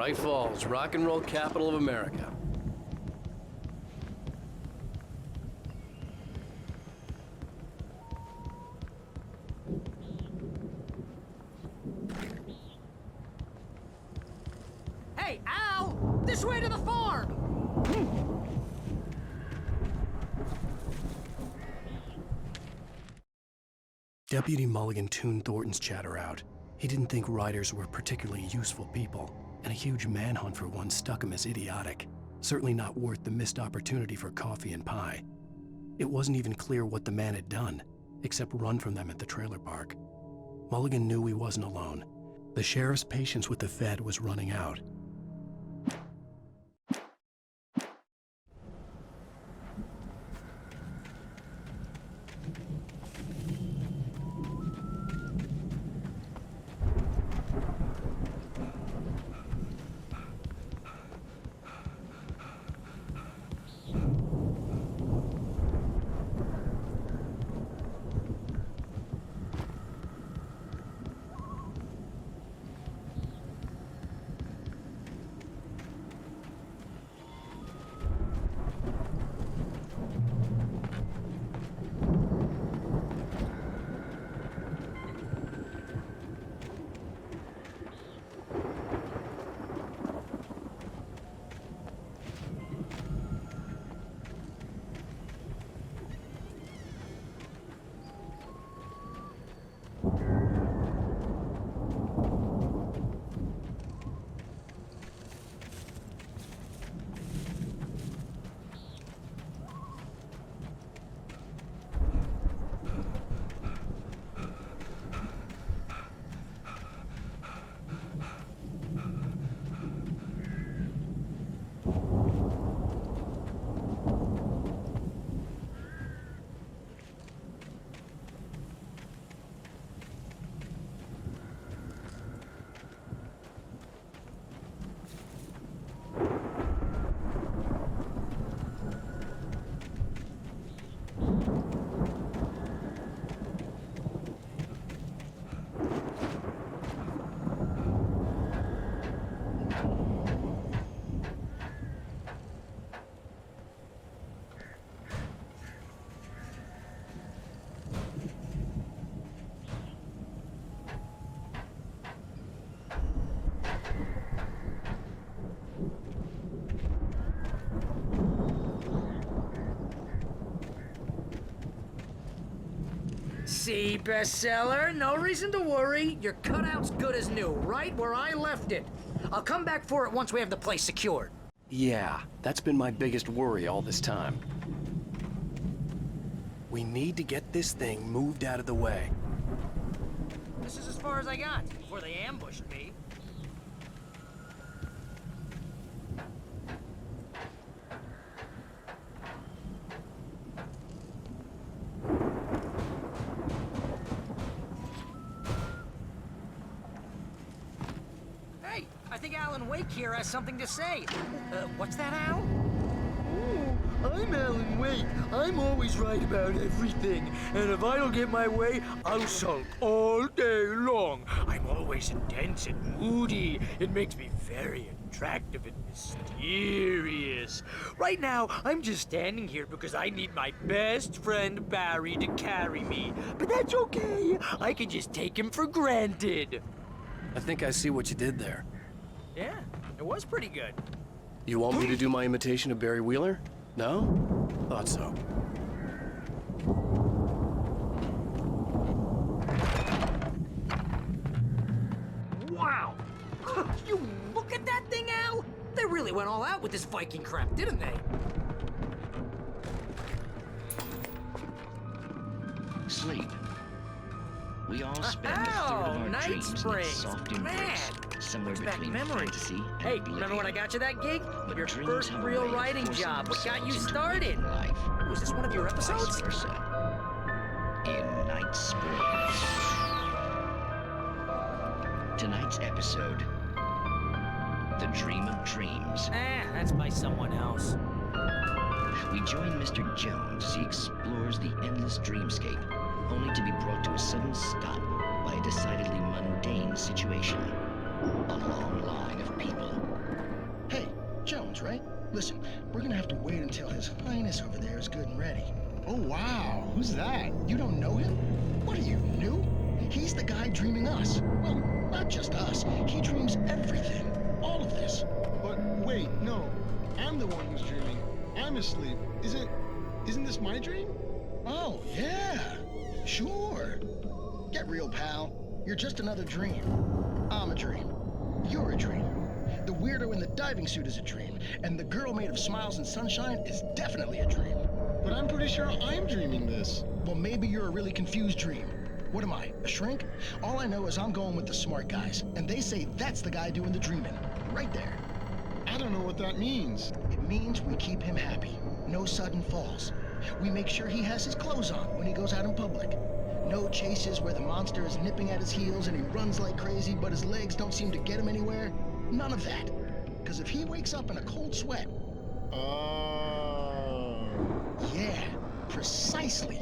Bright Falls, rock and roll capital of America. Hey, Al! This way to the farm! Deputy Mulligan tuned Thornton's chatter out. He didn't think riders were particularly useful people, and a huge manhunt for one struck him as idiotic. Certainly not worth the missed opportunity for coffee and pie. It wasn't even clear what the man had done, except run from them at the trailer park. Mulligan knew he wasn't alone. The sheriff's patience with the Fed was running out. See, bestseller, no reason to worry. Your cutout's good as new, right where I left it. I'll come back for it once we have the place secured. Yeah, that's been my biggest worry all this time. We need to get this thing moved out of the way. This is as far as I got before they ambushed me. Hey, I think Alan Wake here has something to say. What's that, Al? I'm Alan Wake. I'm always right about everything. And if I don't get my way, I'll sulk all day long. I'm always intense and moody. It makes me very attractive and mysterious. Right now, I'm just standing here because I need my best friend Barry to carry me. But that's okay. I can just take him for granted. I think I see what you did there. Yeah, it was pretty good. You want me to do my imitation of Barry Wheeler? No? Thought so. Wow! You look at that thing, Al! They really went all out with this Viking crap, didn't they? Sleep. We all spend a third of our Night dreams in Springs. its soft embrace, somewhere Brings back between memories. fantasy and Hey, oblivion. remember when I got you that gig? But Your dreams first have a real way of writing forcing job. What got you themselves into started? waking life, Was this one of your or episodes? Vice versa. In Night Springs. Tonight's episode, The Dream of Dreams. That's by someone else. We join Mr. Jones as he explores the endless dreamscape, only to be brought to a sudden stop by a decidedly mundane situation. A long line of people. Hey, Jones, right? Listen, we're gonna have to wait until His Highness over there is good and ready. Oh, wow. Who's that? You don't know him? What are you, new? He's the guy dreaming us. Well, not just us. He dreams everything. All of this. But wait, no. I'm the one who's dreaming. I'm asleep. Isn't this my dream? Oh, yeah. Sure. Get real, pal. You're just another dream. I'm a dream. You're a dream. The weirdo in the diving suit is a dream, and the girl made of smiles and sunshine is definitely a dream. But I'm pretty sure I'm dreaming this. Well, maybe you're a really confused dream. What am I, a shrink? All I know is I'm going with the smart guys, and they say that's the guy doing the dreaming. Right there. I don't know what that means. It means we keep him happy. No sudden falls. We make sure he has his clothes on when he goes out in public. No chases where the monster is nipping at his heels and he runs like crazy, but his legs don't seem to get him anywhere. None of that. Because if he wakes up in a cold sweat... Oh. Yeah, precisely.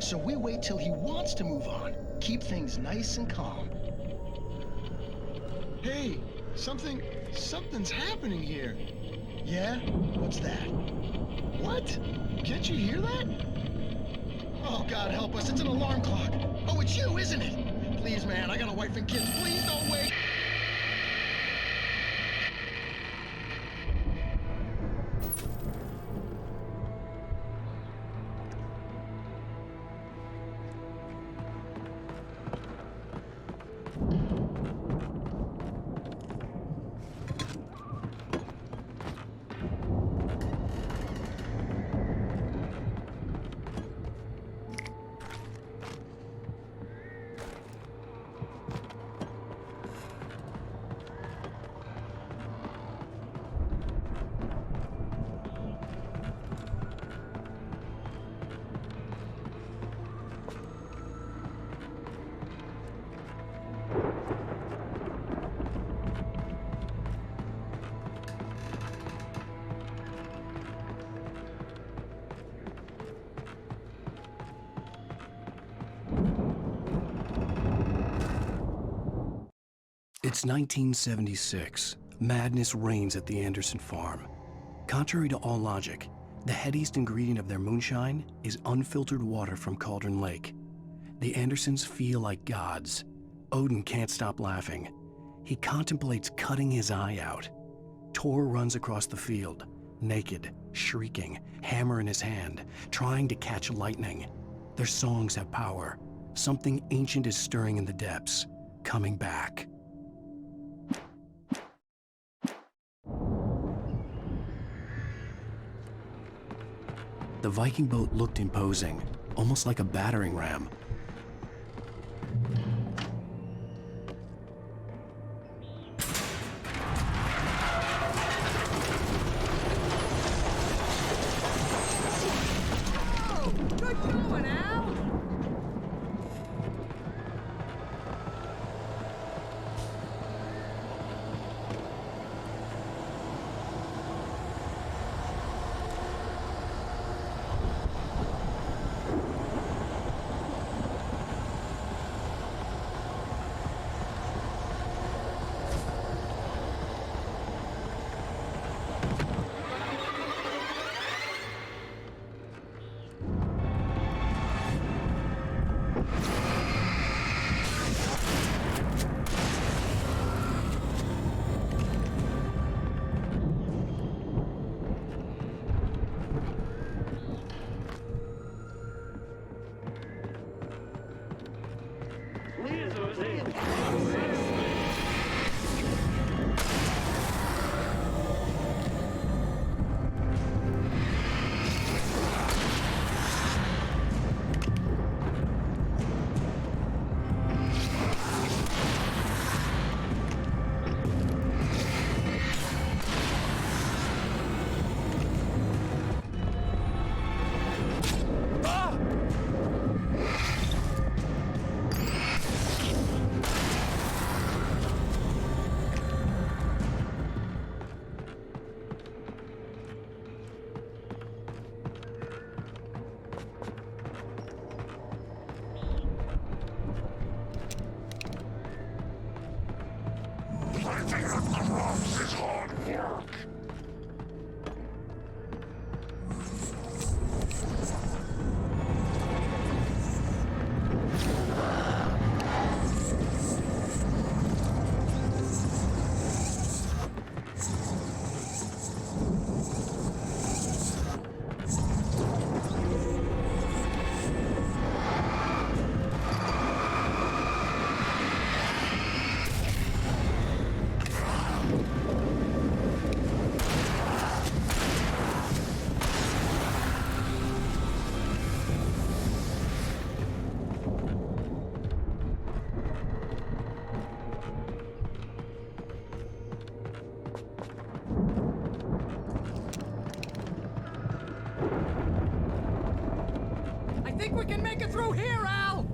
So we wait till he wants to move on. Keep things nice and calm. Hey, something's happening here. Yeah? What's that? What? Can't you hear that? Oh, God help us, it's an alarm clock. Oh, it's you, isn't it? Please, man, I got a wife and kids. Please don't wait. It's 1976. Madness reigns at the Anderson farm. Contrary to all logic, the headiest ingredient of their moonshine is unfiltered water from Cauldron Lake. The Andersons feel like gods. Odin can't stop laughing. He contemplates cutting his eye out. Tor runs across the field, naked, shrieking, hammer in his hand, trying to catch lightning. Their songs have power. Something ancient is stirring in the depths, coming back. The Viking boat looked imposing, almost like a battering ram. Oh, good going, Al! I think we can make it through here, Al!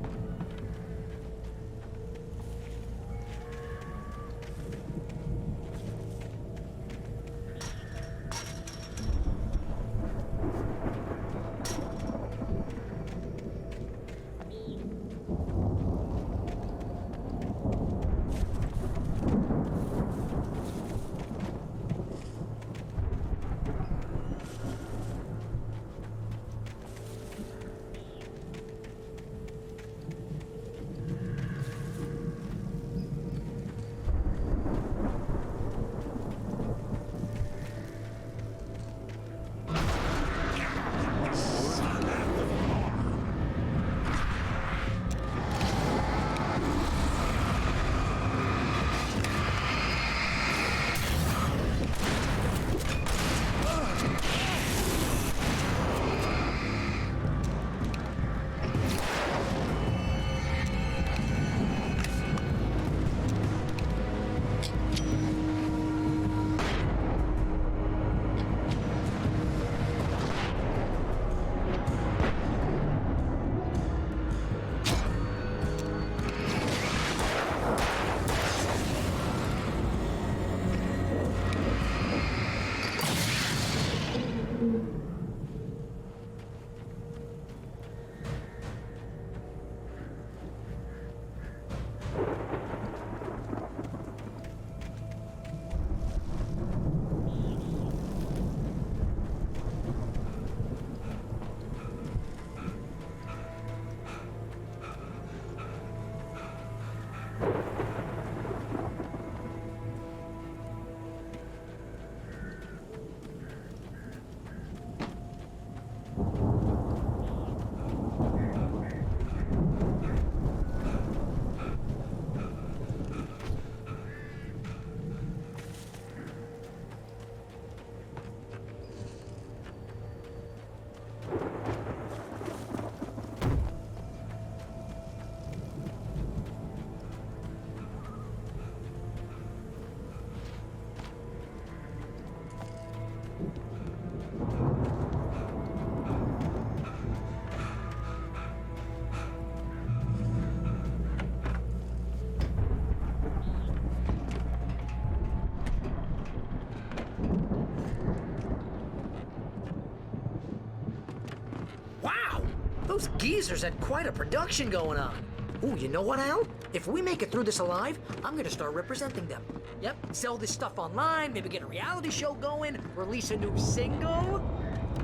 Those geezers had quite a production going on. Ooh, you know what, Al? If we make it through this alive, I'm gonna start representing them. Yep, sell this stuff online, maybe get a reality show going, release a new single.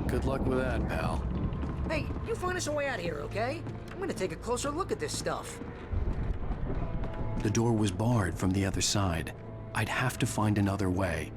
Good luck with that, pal. Hey, you find us a way out of here, okay? I'm gonna take a closer look at this stuff. The door was barred from the other side. I'd have to find another way.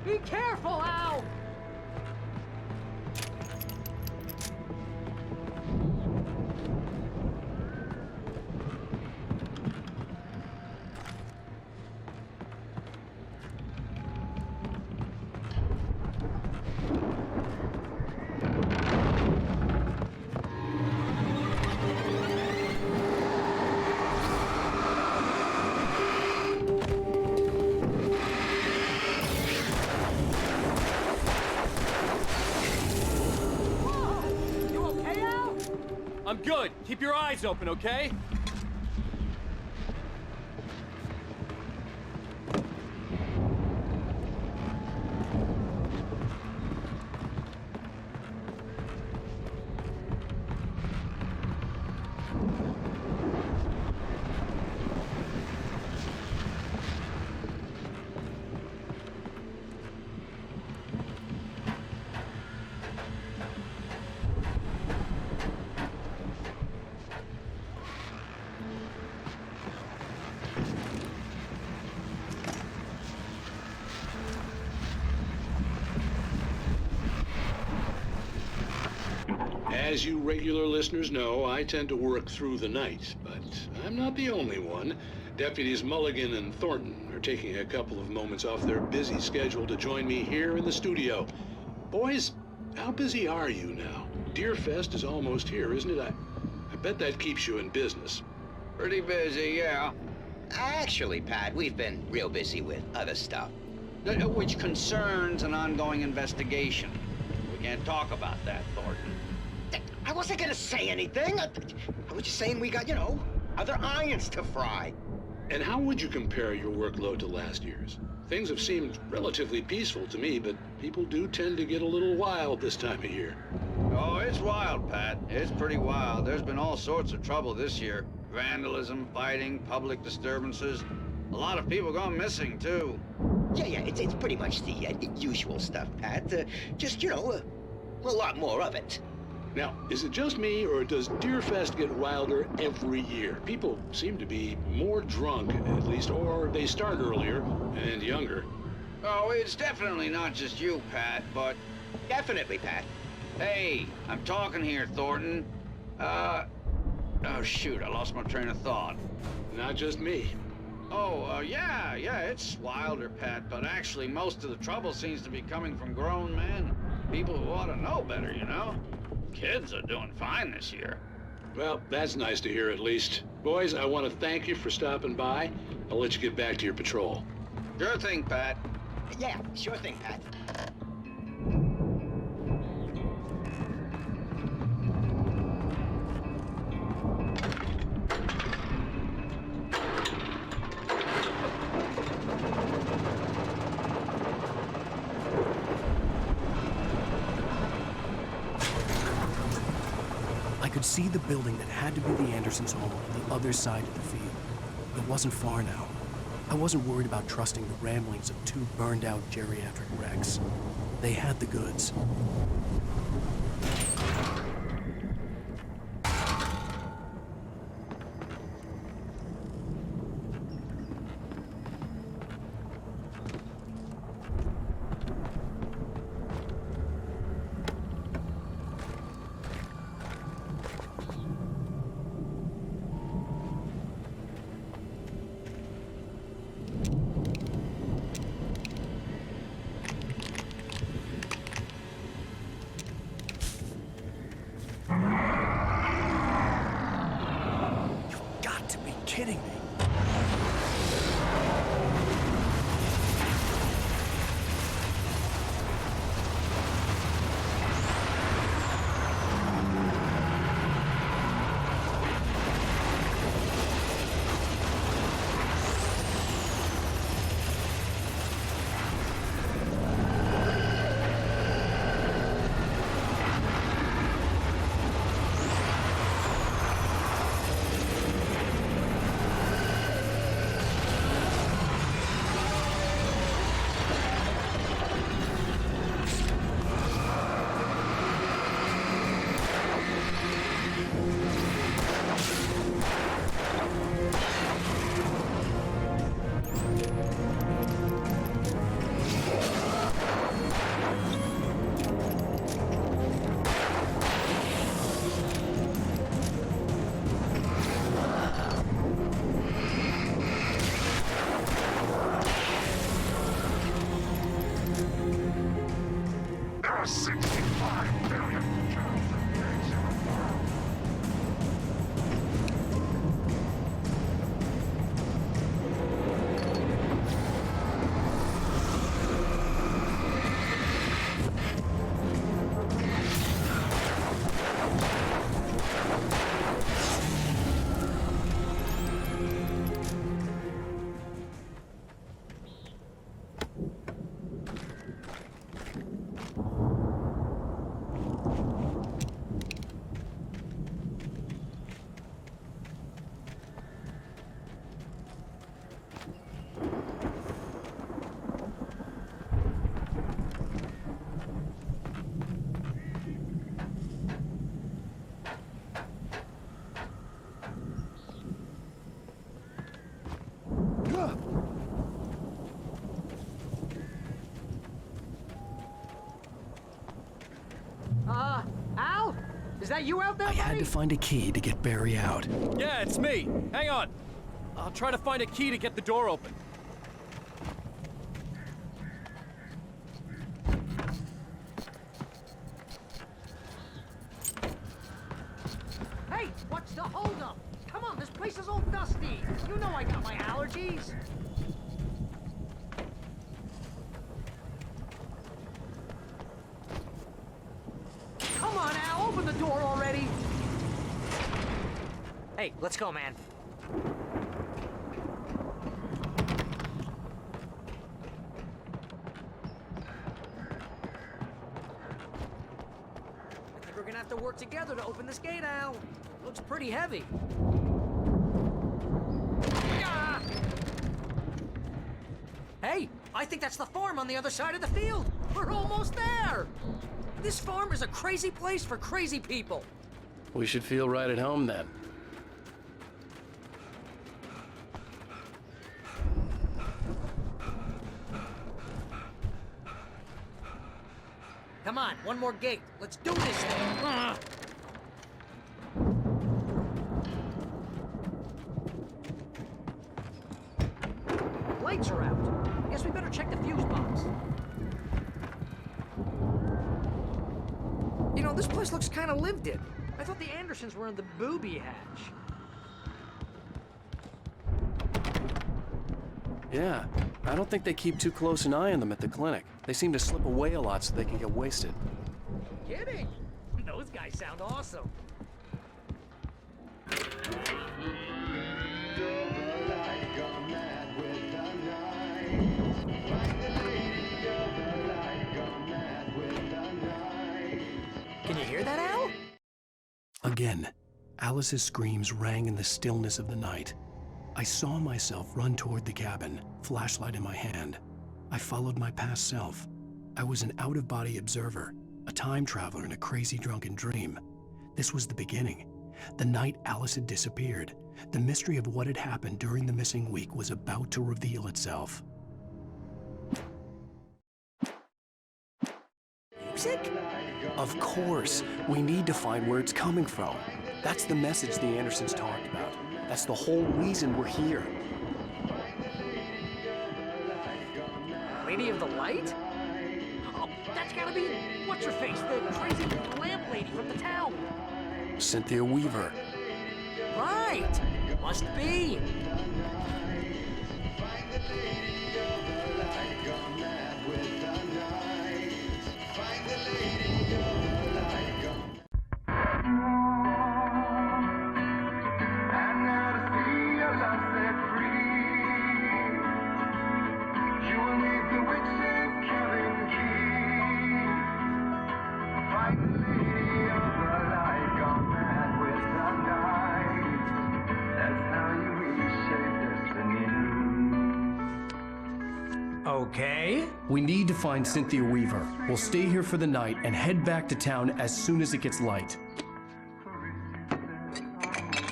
Be careful, Al! I'm good. Keep your eyes open, okay? As you regular listeners know, I tend to work through the night, but I'm not the only one. Deputies Mulligan and Thornton are taking a couple of moments off their busy schedule to join me here in the studio. Boys, how busy are you now? Deerfest is almost here, isn't it? I bet that keeps you in business. Pretty busy, yeah. Actually, Pat, we've been real busy with other stuff, which concerns an ongoing investigation. We can't talk about that, Thornton. I wasn't gonna say anything. I was just saying we got, other irons to fry. And how would you compare your workload to last year's? Things have seemed relatively peaceful to me, but people do tend to get a little wild this time of year. Oh, it's wild, Pat. It's pretty wild. There's been all sorts of trouble this year. Vandalism, fighting, public disturbances. A lot of people gone missing, too. Yeah, it's pretty much the usual stuff, Pat. Just, a lot more of it. Now, is it just me, or does Deerfest get wilder every year? People seem to be more drunk, at least, or they start earlier and younger. Oh, it's definitely not just you, Pat, but... Definitely, Pat. Hey, I'm talking here, Thornton. Oh, shoot, I lost my train of thought. Not just me. Oh, yeah, it's wilder, Pat, but actually most of the trouble seems to be coming from grown men. People who ought to know better, Kids are doing fine this year. Well, that's nice to hear at least. Boys, I want to thank you for stopping by. I'll let you get back to your patrol. Sure thing, Pat. Yeah, sure thing, Pat. I could see the building that had to be the Andersons' home on the other side of the field. It wasn't far now. I wasn't worried about trusting the ramblings of two burned-out geriatric wrecks. They had the goods. over 65 billion Jones things in the world. Al? Is that you out there, I buddy? had to find a key to get Barry out. Yeah, it's me. Hang on. I'll try to find a key to get the door open. Hey, what's the holdup? Come on, this place is all dusty. You know I got my allergies. Come on, Al, open the door already. Hey, let's go, man. I think we're gonna have to work together to open this gate, Al. Looks pretty heavy. Ah! Hey, I think that's the farm on the other side of the field. We're almost there. This farm is a crazy place for crazy people. We should feel right at home then. Come on, one more gate. Let's do this thing. Lights are out. I guess we better check the fuse box. You know, this place looks kind of lived in. I thought the Andersons were in the booby hatch. Yeah, I don't think they keep too close an eye on them at the clinic. They seem to slip away a lot so they can get wasted. Kidding? Those guys sound awesome. Can you hear that, Al? Again, Alice's screams rang in the stillness of the night. I saw myself run toward the cabin, flashlight in my hand. I followed my past self. I was an out-of-body observer, a time traveler in a crazy drunken dream. This was the beginning. The night Alice had disappeared. The mystery of what had happened during the missing week was about to reveal itself. Music? Of course, we need to find where it's coming from. That's the message the Andersons talked about. That's the whole reason we're here. Lady of the Light? Oh, that's gotta be, what's-her-face, the crazy lamp lady from the town. Cynthia Weaver. Right! Must be. Okay. We need to find Cynthia Weaver. We'll stay here for the night and head back to town as soon as it gets light.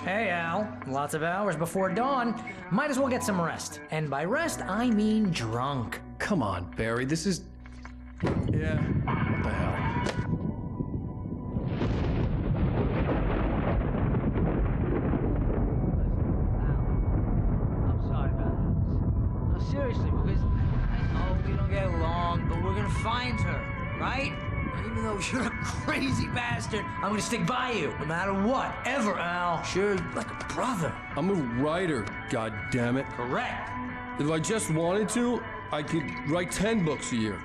Hey, Al. Lots of hours before dawn. Might as well get some rest. And by rest, I mean drunk. Come on, Barry. This is... Yeah. What the hell? I'm sorry about this. No, seriously, because I know we don't get along, but we're gonna find her, right? Even though you're a crazy bastard, I'm gonna stick by you, no matter what, ever, Al. Sure, like a brother. I'm a writer, goddammit. Correct. If I just wanted to, I could write 10 books a year.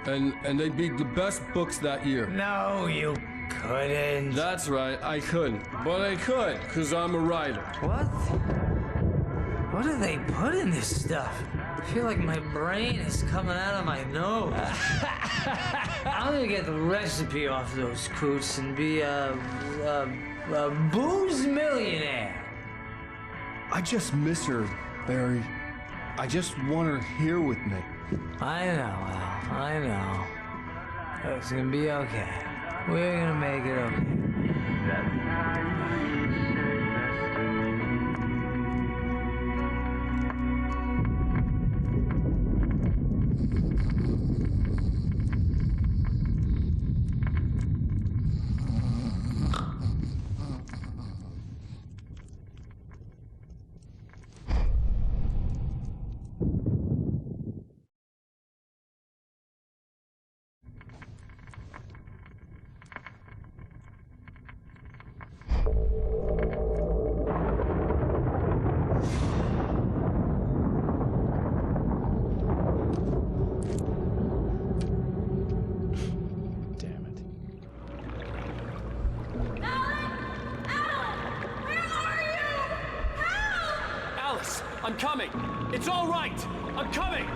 And they'd be the best books that year. No, you couldn't. That's right, I couldn't. But I could, because I'm a writer. What? What do they put in this stuff? I feel like my brain is coming out of my nose. I'm gonna get the recipe off those coots and be a booze millionaire. I just miss her, Barry. I just want her here with me. I know, Al. I know. It's gonna be okay. We're gonna make it okay. I'm coming! It's all right! I'm coming!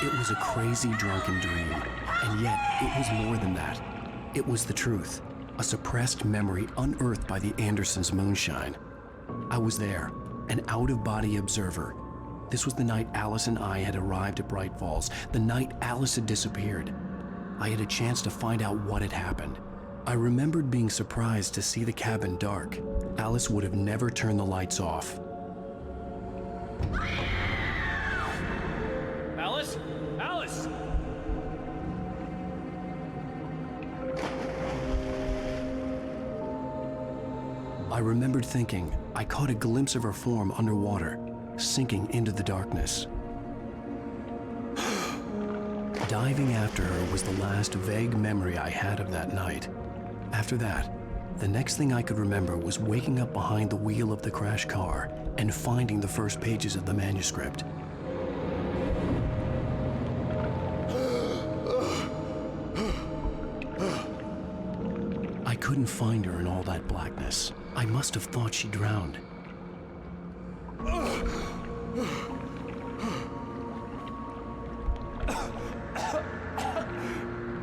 It was a crazy, drunken dream, and yet it was more than that. It was the truth, a suppressed memory unearthed by the Andersons' moonshine. I was there, an out-of-body observer. This was the night Alice and I had arrived at Bright Falls, the night Alice had disappeared. I had a chance to find out what had happened. I remembered being surprised to see the cabin dark. Alice would have never turned the lights off. Alice? Alice! I remembered thinking I caught a glimpse of her form underwater, sinking into the darkness. Diving after her was the last vague memory I had of that night. After that, the next thing I could remember was waking up behind the wheel of the crashed car and finding the first pages of the manuscript. I couldn't find her in all that blackness. I must have thought she drowned.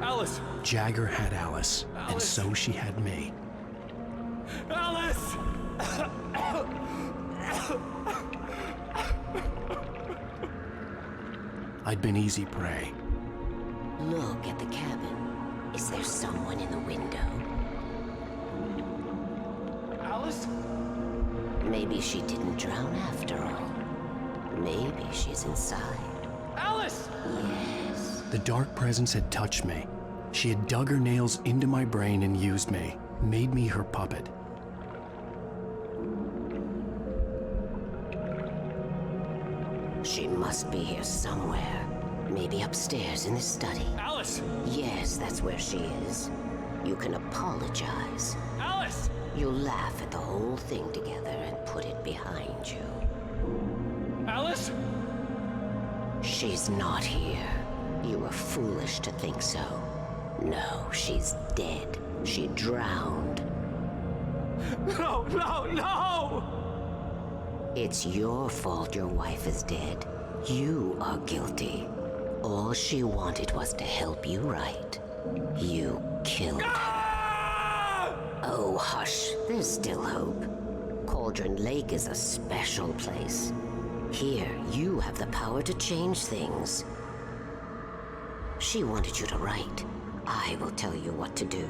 Alice! Jagger had Alice, and so she had me. Alice! I'd been easy prey. Look at the cabin. Is there someone in the window? Alice? Maybe she didn't drown after all. Maybe she's inside. Alice! Yes. The dark presence had touched me. She had dug her nails into my brain and used me, made me her puppet. She must be here somewhere. Maybe upstairs in the study. Alice! Yes, that's where she is. You can apologize. Alice! You'll laugh at the whole thing together and put it behind you. Alice? She's not here. You were foolish to think so. No, she's dead. She drowned. No, no, no! It's your fault your wife is dead. You are guilty. All she wanted was to help you right. You killed her. Oh, hush. There's still hope. Cauldron Lake is a special place. Here, you have the power to change things. She wanted you to write. I will tell you what to do.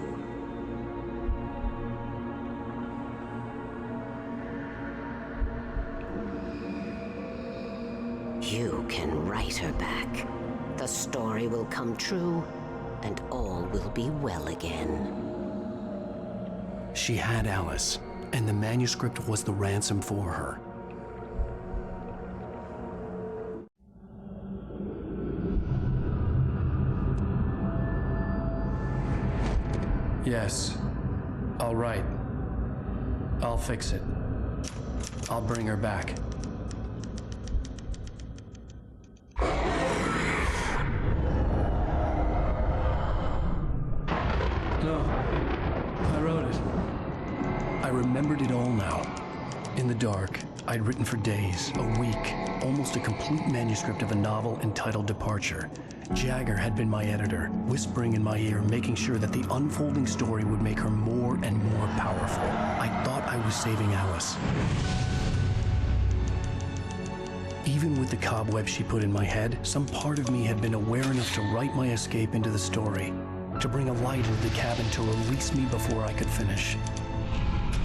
You can write her back. The story will come true, and all will be well again. She had Alice, and the manuscript was the ransom for her. Yes. All right. I'll fix it. I'll bring her back. No. I wrote it. I remembered it all now. In the dark, I'd written for days, a week, almost a complete manuscript of a novel entitled Departure. Jagger had been my editor, whispering in my ear, making sure that the unfolding story would make her more and more powerful. I thought I was saving Alice. Even with the cobweb she put in my head, some part of me had been aware enough to write my escape into the story, to bring a light into the cabin to release me before I could finish.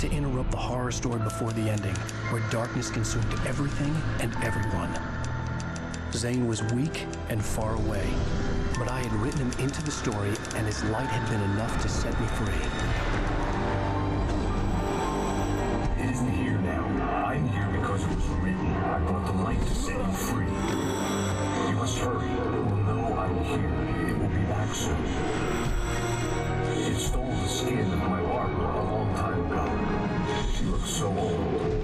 To interrupt the horror story before the ending, where darkness consumed everything and everyone. Zane was weak and far away, but I had written him into the story, and his light had been enough to set me free. It isn't here now. I'm here because it was written. I brought the light to set you free. You must hurry. It will know I'm here. It will be back soon. It stole the skin of my Barbara a long time ago. She looks so old.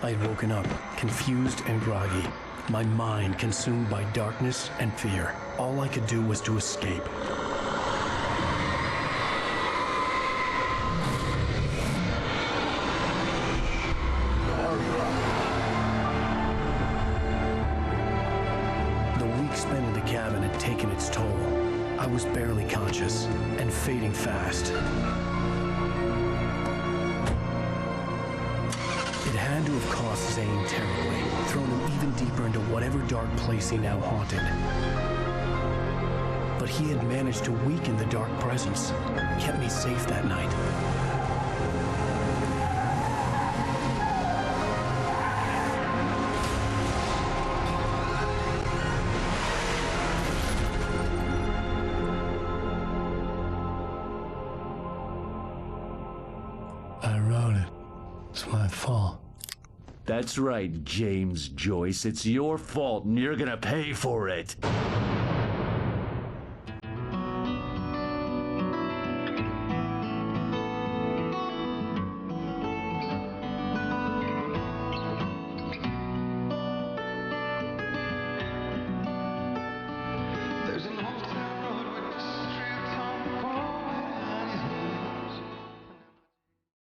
I had woken up, confused and groggy, my mind consumed by darkness and fear. All I could do was to escape. The week spent in the cabin had taken its toll. I was barely conscious and fading fast. It had to have cost Zane terribly, thrown him even deeper into whatever dark place he now haunted. But he had managed to weaken the dark presence, kept me safe that night. I wrote it. It's my fault. That's right, James Joyce. It's your fault, and you're gonna pay for it.